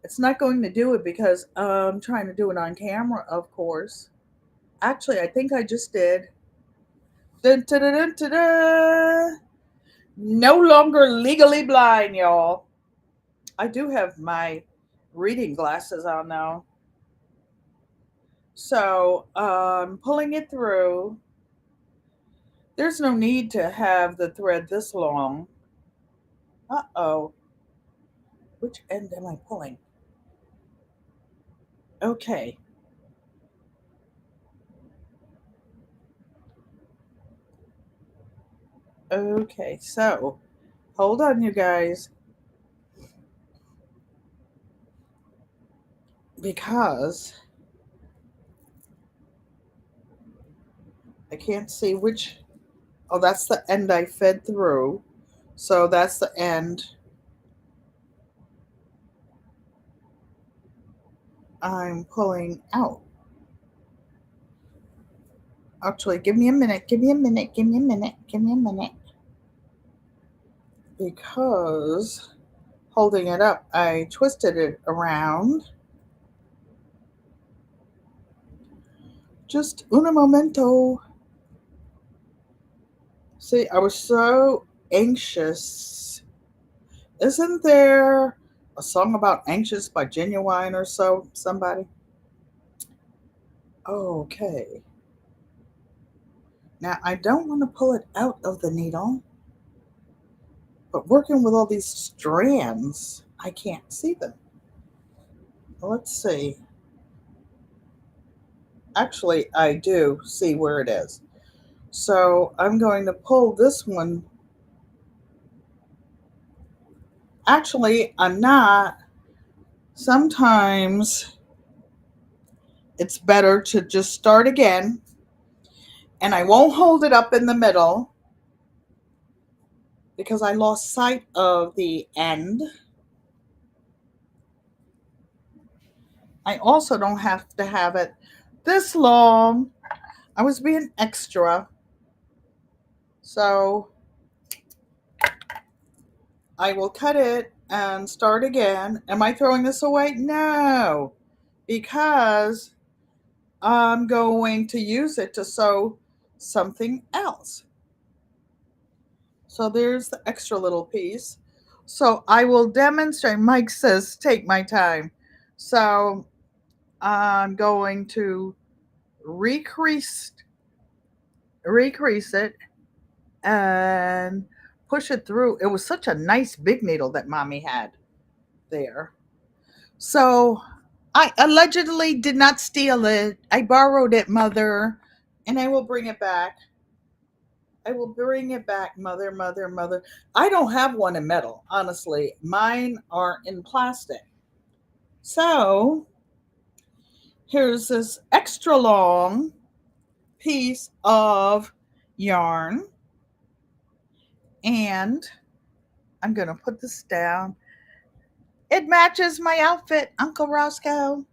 It's not going to do it because I'm trying to do it on camera, of course. Actually, I think I just did. Dun, dun, dun, dun, dun, dun. No longer legally blind, y'all. I do have my reading glasses on now. So, pulling it through. There's no need to have the thread this long. Uh-oh. Which end am I pulling? Okay. Okay, so hold on, you guys. Because I can't see which. Oh, that's the end I fed through. So that's the end I'm pulling out. Actually, give me a minute. Give me a minute. Give me a minute. Give me a minute. Because holding it up, I twisted it around. Just un momento. See, I was so anxious. Isn't there a song about anxious by Genuine or so? Somebody? Okay. Now, I don't want to pull it out of the needle, but working with all these strands, I can't see them. Let's see. Actually, I do see where it is. So I'm going to pull this one. Actually, I'm not. Sometimes it's better to just start again, and I won't hold it up in the middle because I lost sight of the end. I also don't have to have it this long. I was being extra. So I will cut it and start again. Am I throwing this away? No, because I'm going to use it to sew something else. So there's the extra little piece. So I will demonstrate. Mike says, take my time. So I'm going to recrease it and push it through. It was such a nice big needle that mommy had there. So I allegedly did not steal it. I borrowed it, mother, and I will bring it back. I will bring it back, mother, mother, mother. I don't have one in metal, honestly. Mine are in plastic. So here's this extra long piece of yarn. And I'm going to put this down. It matches my outfit, Uncle Roscoe.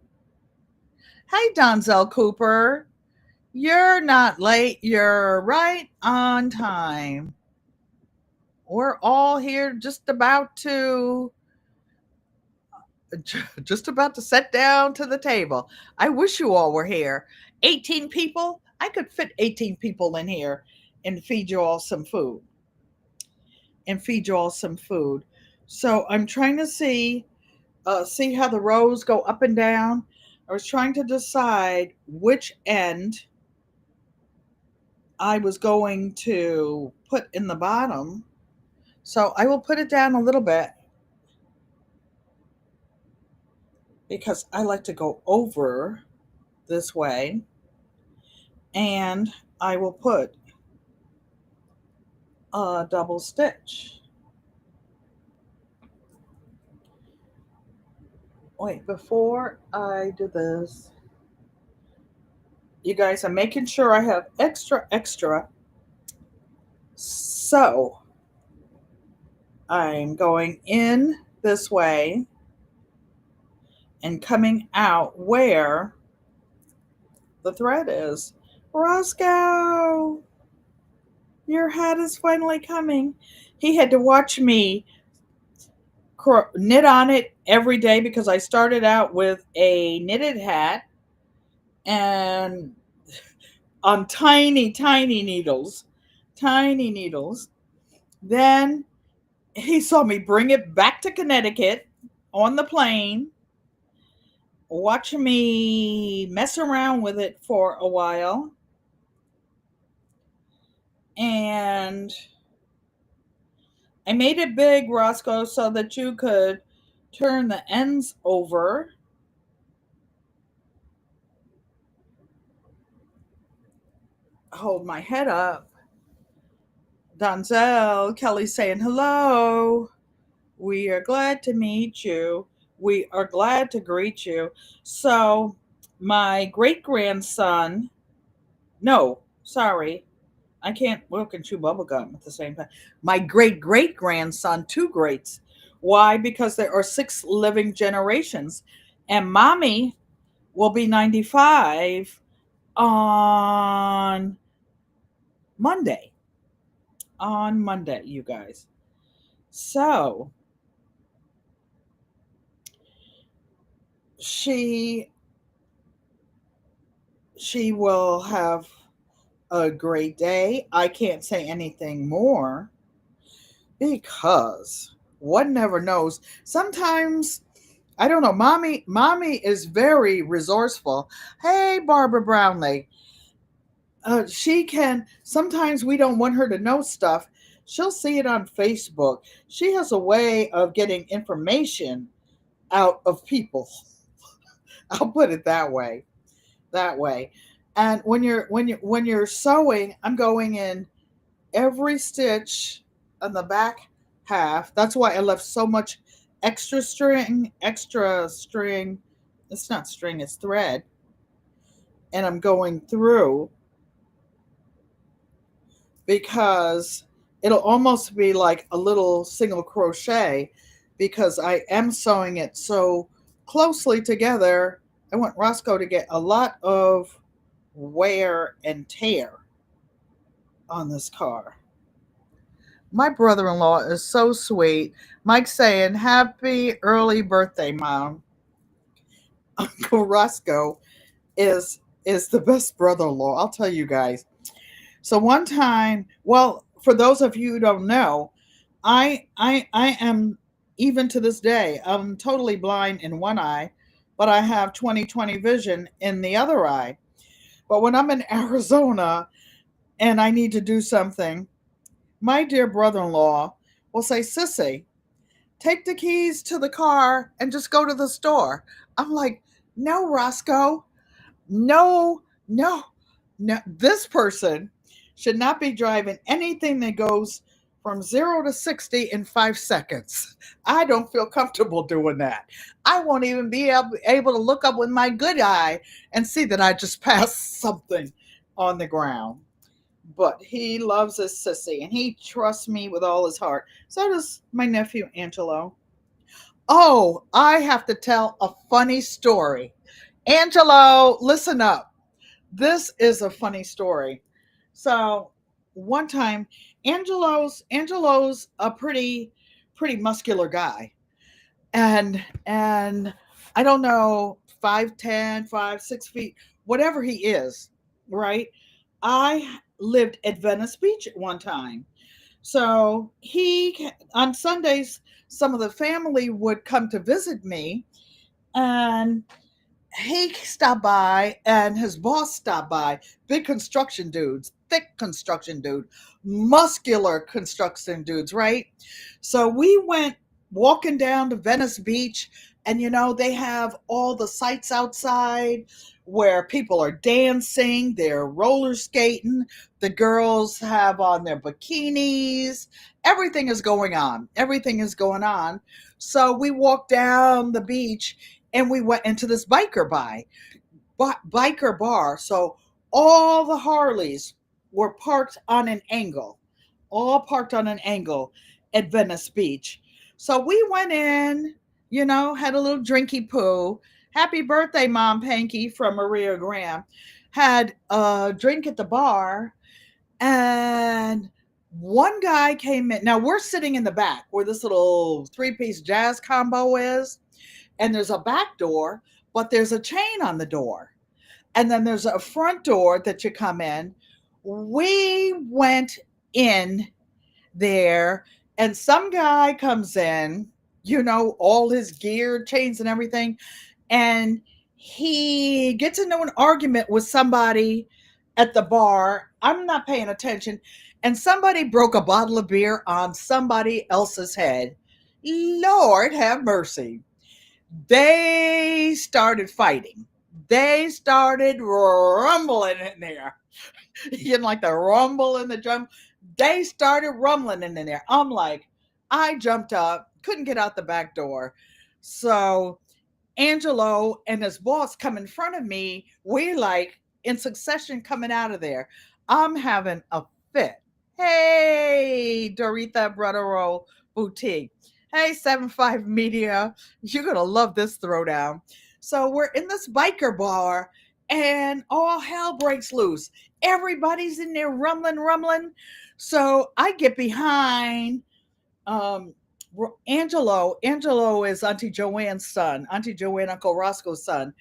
Hey, Donzel Cooper. You're not late. You're right on time. We're all here just about to sit down to the table. I wish you all were here. 18 people? I could fit 18 people in here and feed you all some food. So I'm trying to see how the rows go up and down. I was trying to decide which end I was going to put in the bottom. So I will put it down a little bit because I like to go over this way. And I will put a double stitch. Wait, before I do this, you guys, I'm making sure I have extra. So I'm going in this way and coming out where the thread is. Roscoe, your hat is finally coming. He had to watch me knit on it every day because I started out with a knitted hat and on tiny needles. Then he saw me bring it back to Connecticut on the plane, watch me mess around with it for a while, and I made it big, Roscoe, so that you could turn the ends over. Hold my head up. Donzel, Kelly saying hello. We are glad to meet you. We are glad to greet you. So, my great grandson, no, sorry, I can't look and chew bubblegum at the same time. My great grandson, two greats. Why? Because there are 6 living generations. And mommy will be 95 on Monday. On Monday, you guys. So she will have a great day. I can't say anything more because one never knows. Sometimes I don't know. Mommy is very resourceful. Hey, Barbara Brownlee. She can, sometimes we don't want her to know stuff. She'll see it on Facebook. She has a way of getting information out of people. I'll put it that way. That way. And when you're sewing, I'm going in every stitch on the back half. That's why I left so much extra string. It's not string, it's thread. And I'm going through because it'll almost be like a little single crochet because I am sewing it so closely together. I want Roscoe to get a lot of wear and tear on this car. My brother in law is so sweet. Mike saying, Happy early birthday, Mom. Uncle Roscoe is the best brother in law. I'll tell you guys. So one time, well, for those of you who don't know, I am, even to this day, I'm totally blind in one eye, but I have 20/20 vision in the other eye. But when I'm in Arizona and I need to do something, my dear brother-in-law will say, Sissy, take the keys to the car and just go to the store. I'm like, no, Roscoe, no, no, no. This person should not be driving anything that goes from 0 to 60 in 5 seconds. I don't feel comfortable doing that. I won't even be able to look up with my good eye and see that I just passed something on the ground. But he loves his sissy and he trusts me with all his heart. So does my nephew Angelo. Oh, I have to tell a funny story. Angelo, listen up. This is a funny story. So one time, Angelo's a pretty muscular guy. And I don't know, 5'10", 5'6", whatever he is, right? I lived at Venice Beach at one time. So he, on Sundays, some of the family would come to visit me, and he stopped by and his boss stopped by. Big construction dudes, thick construction dude, muscular construction dudes, right? So we went walking down to Venice Beach, and they have all the sights outside where people are dancing, they're roller skating, the girls have on their bikinis. Everything is going on. Everything is going on. So we walked down the beach and we went into this biker bar. So all the Harleys were parked on an angle, all parked on an angle at Venice Beach. So we went in, had a little drinky poo. Happy birthday, Mom Pankey from Maria Graham. Had a drink at the bar, and one guy came in. Now we're sitting in the back where this little three-piece jazz combo is, and there's a back door, but there's a chain on the door. And then there's a front door that you come in. We went in there, and some guy comes in, all his gear, chains, and everything. And he gets into an argument with somebody at the bar. I'm not paying attention. And somebody broke a bottle of beer on somebody else's head. Lord have mercy. They started fighting. They started rumbling in there. Like the rumble in the drum. They started rumbling in there. I'm like, I jumped up, couldn't get out the back door. So Angelo and his boss come in front of me. We like in succession coming out of there. I'm having a fit. Hey, Dorita Bradero Boutique. Hey, 75 Media. You're going to love this throwdown. So we're in this biker bar and all hell breaks loose. Everybody's in there rumbling. So I get behind um, Angelo is Auntie Joanne's son, Auntie Joanne, Uncle Roscoe's son.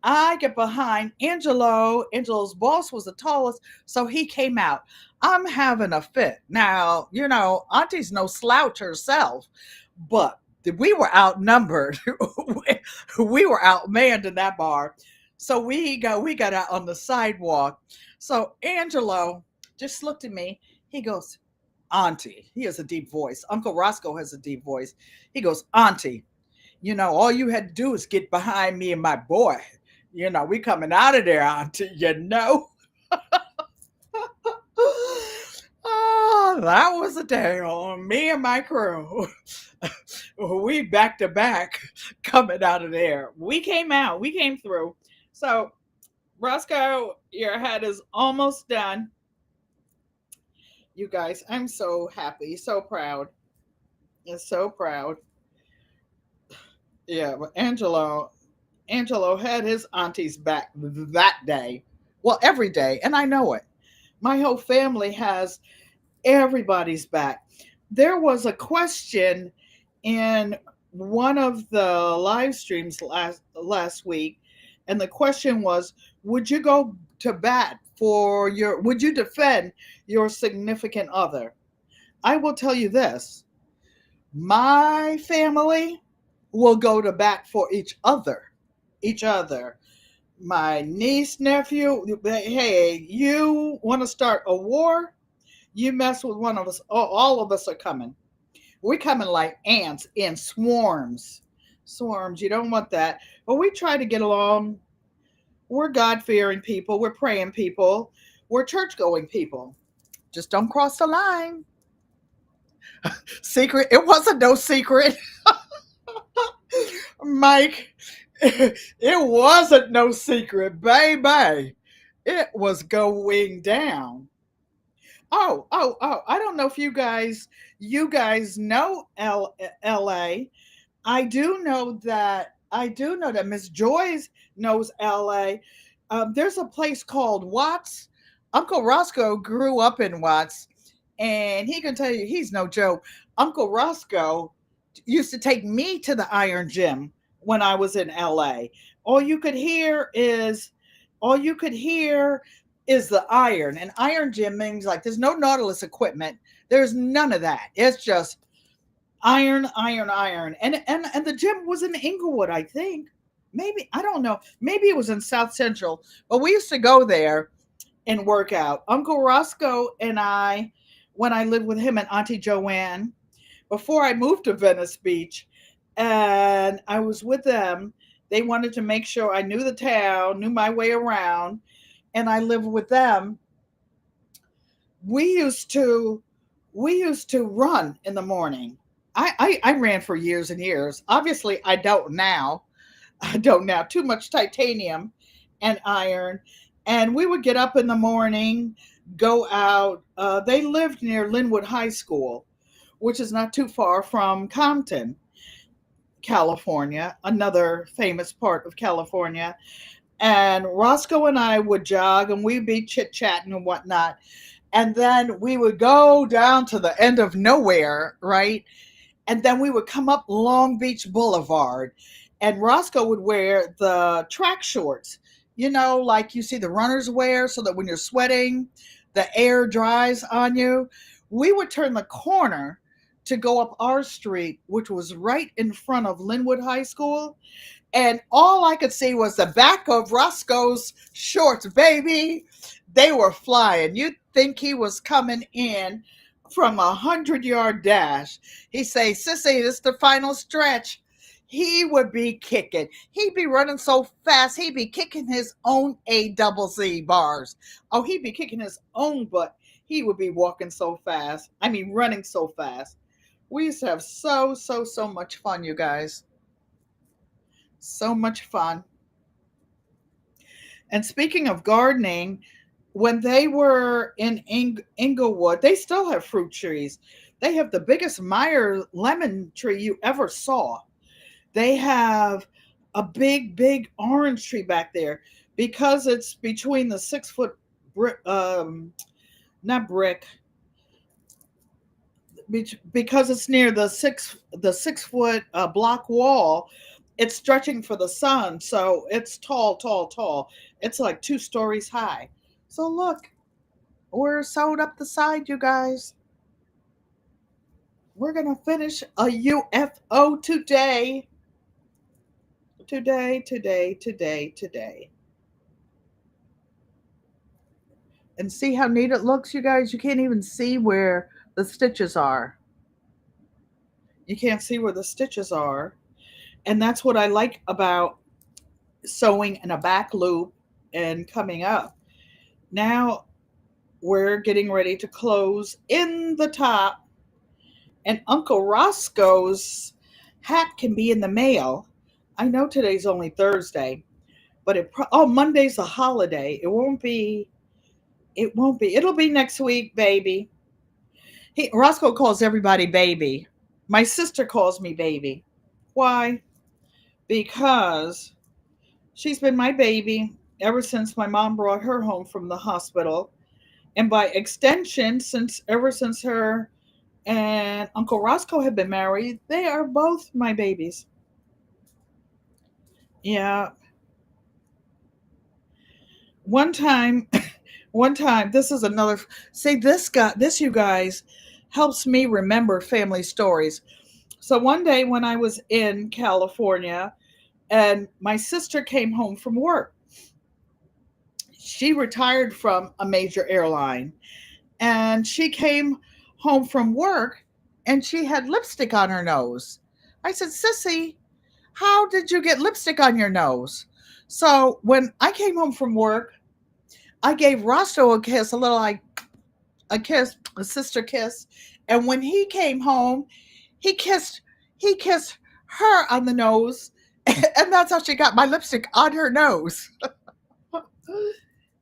I get behind Angelo. Angelo's boss was the tallest, so he came out. I'm having a fit. Now, Auntie's no slouch herself, but we were outnumbered. We were outmanned in that bar. So we got out on the sidewalk. So Angelo just looked at me. He goes, Auntie. He has a deep voice. Uncle Roscoe has a deep voice. He goes, Auntie, all you had to do is get behind me and my boy. We coming out of there, Auntie, Oh, that was a day on me and my crew. We back to back coming out of there. We came out. We came through. So, Roscoe, your head is almost done. You guys, I'm so happy, so proud. So proud. Yeah, but Angelo had his aunties back that day. Well, every day, and I know it. My whole family has everybody's back. There was a question in one of the live streams last week, and the question was, would you go to bat would you defend your significant other? I will tell you this. My family will go to bat for each other. Each other. My niece, nephew, hey, you want to start a war? You mess with one of us, all of us are coming. We're coming like ants in swarms. Swarms, you don't want that. But we try to get along. We're God fearing people. We're praying people. We're church going people. Just don't cross the line. Secret. It wasn't no secret. Mike, it wasn't no secret, baby. It was going down. Oh, I don't know if you guys know LA. I do know that Miss Joyce knows LA. There's a place called Watts. Uncle Roscoe grew up in Watts, and he can tell you he's no joke. Uncle Roscoe used to take me to the Iron Gym when I was in LA. All you could hear is all you could hear is the iron. And Iron Gym means like there's no Nautilus equipment. There's none of that. It's just iron, iron, iron. And the gym was in Inglewood, I think. Maybe I don't know. Maybe it was in South Central. But we used to go there and work out. Uncle Roscoe and I, when I lived with him and Auntie Joanne, before I moved to Venice Beach, and I was with them. They wanted to make sure I knew the town, knew my way around, and I lived with them. We used to we used to run in the morning. I ran for years and years. Obviously, I don't now. I don't now. Too much titanium and iron. And we would get up in the morning, go out. They lived near Linwood High School, which is not too far from Compton, California, another famous part of California. And Roscoe and I would jog and we'd be chit chatting and whatnot. And then we would go down to the end of nowhere, right? And then we would come up Long Beach Boulevard. And Roscoe would wear the track shorts, like you see the runners wear so that when you're sweating, the air dries on you. We would turn the corner to go up our street, which was right in front of Linwood High School. And all I could see was the back of Roscoe's shorts, baby. They were flying. You'd think he was coming in from 100-yard dash. He'd say, Sissy, this is the final stretch. He would be kicking. He'd be running so fast, he'd be kicking his own A double Z bars. Oh, he'd be kicking his own butt. He would be walking so fast. I mean, running so fast. We used to have so much fun, you guys. So much fun. And speaking of gardening, when they were in Inglewood, they still have fruit trees. They have the biggest Meyer lemon tree you ever saw. They have a big orange tree back there because it's between the 6 foot brick, not brick, because it's near the 6 foot block wall. It's stretching for the sun, so it's tall. It's like 2 stories high. So look, we're sewed up the side, you guys. We're gonna finish a UFO today. Today. And see how neat it looks, you guys? You can't even see where the stitches are. You can't see where the stitches are. And that's what I like about sewing in a back loop and coming up. Now we're getting ready to close in the top, and Uncle Roscoe's hat can be in the mail. I know today's only Thursday, but Monday's a holiday. It won't be. It'll be next week, baby. Roscoe calls everybody baby. My sister calls me baby. Why? Because she's been my baby ever since my mom brought her home from the hospital. And by extension, ever since her and Uncle Roscoe have been married, they are both my babies. Yeah. One time, this is another. See, this you guys helps me remember family stories. So one day when I was in California and my sister came home from work, she retired from a major airline, and she came home from work and she had lipstick on her nose. I said, Sissy, how did you get lipstick on your nose? So when I came home from work, I gave Roscoe a kiss, a kiss, a sister kiss. And when he came home, he kissed he kissed her on the nose. And that's how she got my lipstick on her nose.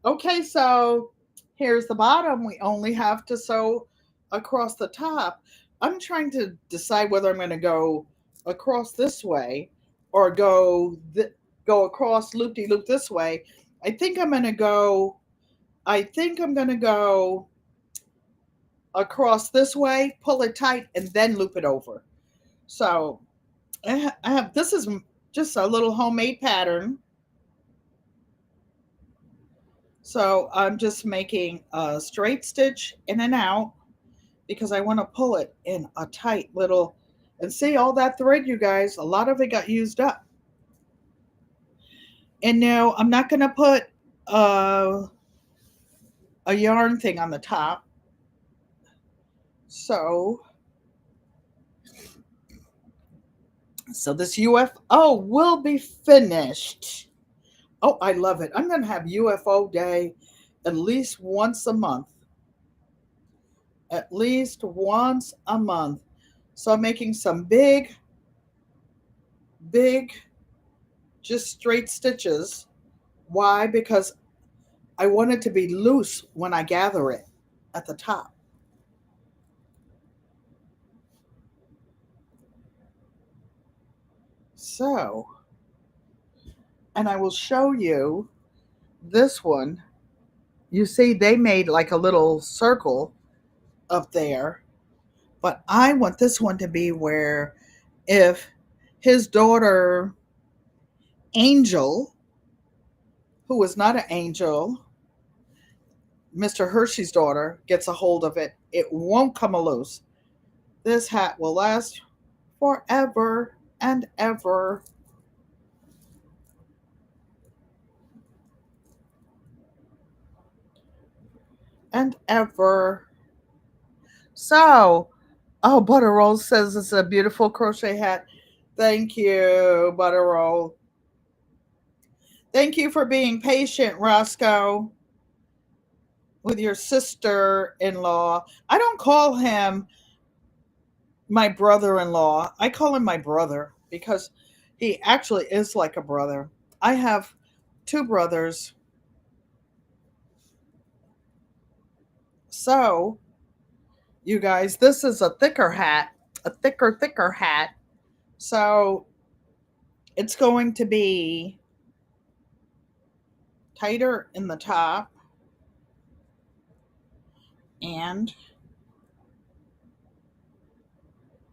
Okay, so here's the bottom. We only have to sew across the top. I'm trying to decide whether I'm going to go across this way or go across loop-de-loop this way. I think I'm going to go across this way, pull it tight, and then loop it over. So I have this is just a little homemade pattern. So I'm just making a straight stitch in and out because I want to pull it in a tight little, and see all that thread, you guys, a lot of it got used up. And now I'm not going to put a yarn thing on the top. So this UFO will be finished. Oh, I love it. I'm going to have UFO day at least once a month. At least once a month. So I'm making some big, just straight stitches. Why? Because I want it to be loose when I gather it at the top. So, and I will show you this one. You see, they made like a little circle up there, but I want this one to be where if his daughter, Angel, who is not an angel, Mr. Hershey's daughter, gets a hold of it, it won't come loose. This hat will last forever and ever. And ever. So, oh, Butter Roll says it's a beautiful crochet hat. Thank you, Butter Roll. Thank you for being patient, Roscoe, with your sister-in-law. I don't call him my brother-in-law. I call him my brother because he actually is like a brother. I have two brothers. So, you guys, this is a thicker hat, a thicker hat. So, it's going to be tighter in the top, and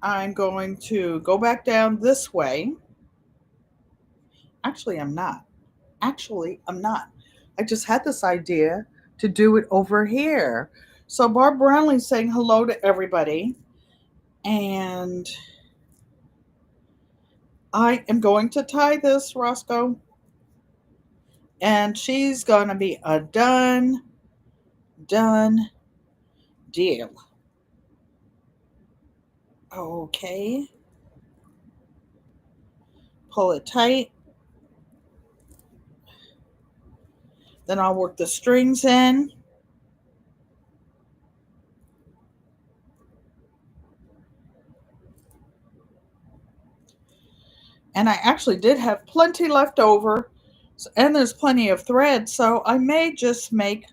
I'm going to go back down this way. Actually, I'm not. I just had this idea to do it over here. So Barb Brownley's saying hello to everybody. And I am going to tie this, Roscoe. And she's going to be done Done deal. Okay. Pull it tight. Then I'll work the strings in. And I actually did have plenty left over, and there's plenty of thread, so I may just make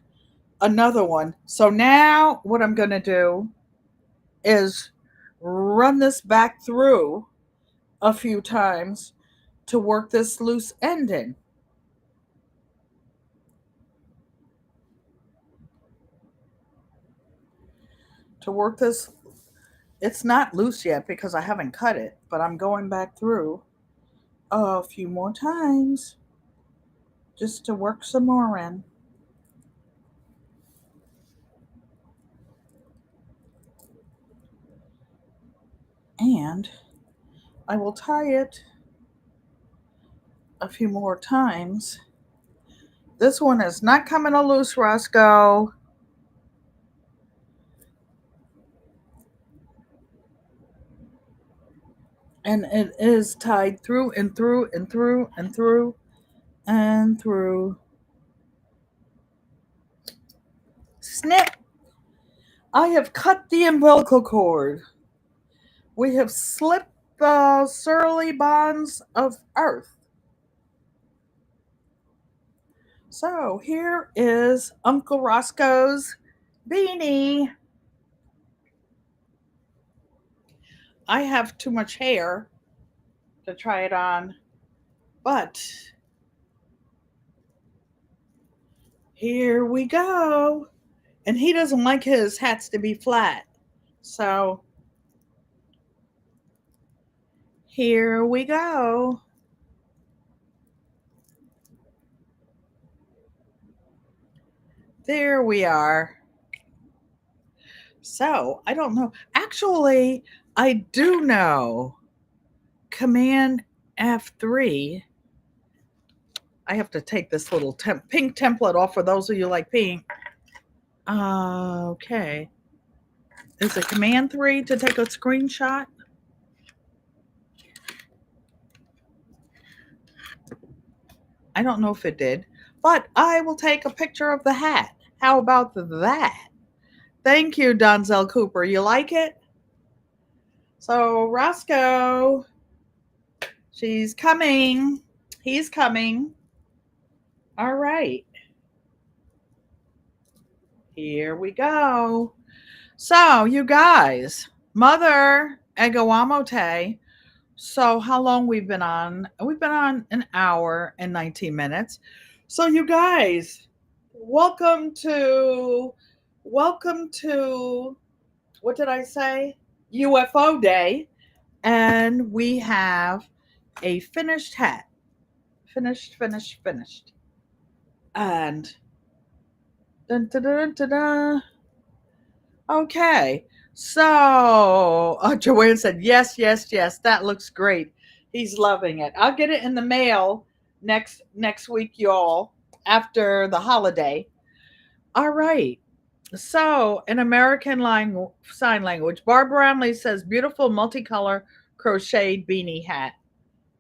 another one. So now what I'm going to do is run this back through a few times to work this loose end in. To work this, it's not loose yet because I haven't cut it, but I'm going back through a few more times just to work some more in. And I will tie it a few more times. This one is not coming loose, Roscoe. And it is tied through and through and through and through and through. Snip! I have cut the umbilical cord. We have slipped the surly bonds of earth. So here is Uncle Roscoe's beanie. I have too much hair to try it on, but here we go. And he doesn't like his hats to be flat. So here we go. There we are. So I don't know. Actually, I do know. Command F3. I have to take this little pink template off for those of you like pink. Okay. Is it Command 3 to take a screenshot? I don't know if it did, but I will take a picture of the hat. How about that? Thank you, Donzel Cooper. You like it? So, Roscoe, she's coming. He's coming. All right. Here we go. So, you guys, Mother Egawamote. So, how long we've been on? We've been on an hour and 19 minutes. So, you guys, welcome to what did I say? UFO Day. And we have a finished hat. Finished. And dun, dun, dun, dun, dun. Okay. So Joanne said, yes, that looks great. He's loving it. I'll get it in the mail next week, y'all, after the holiday. All right. So, in American Sign Language, Barbara Ramley says, beautiful multicolor crocheted beanie hat.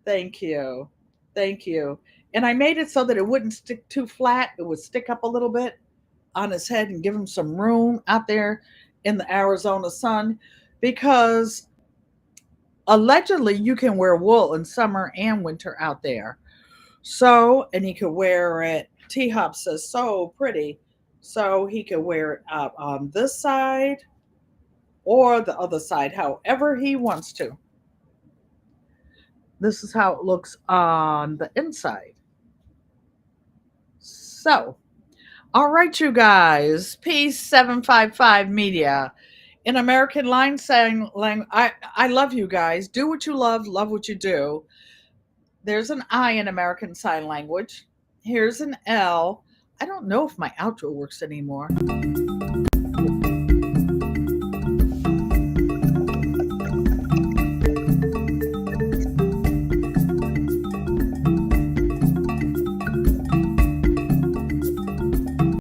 Thank you. And I made it so that it wouldn't stick too flat. It would stick up a little bit on his head and give him some room out there in the Arizona sun, because allegedly you can wear wool in summer and winter out there. So, and he could wear it, T-Hop says, so pretty. So he could wear it out on this side or the other side, however he wants to. This is how it looks on the inside. So, all right, you guys. Peace 755 Media. In American Sign Language, I love you guys. Do what you love what you do. There's an I in American Sign Language. Here's an L. I don't know if my outro works anymore.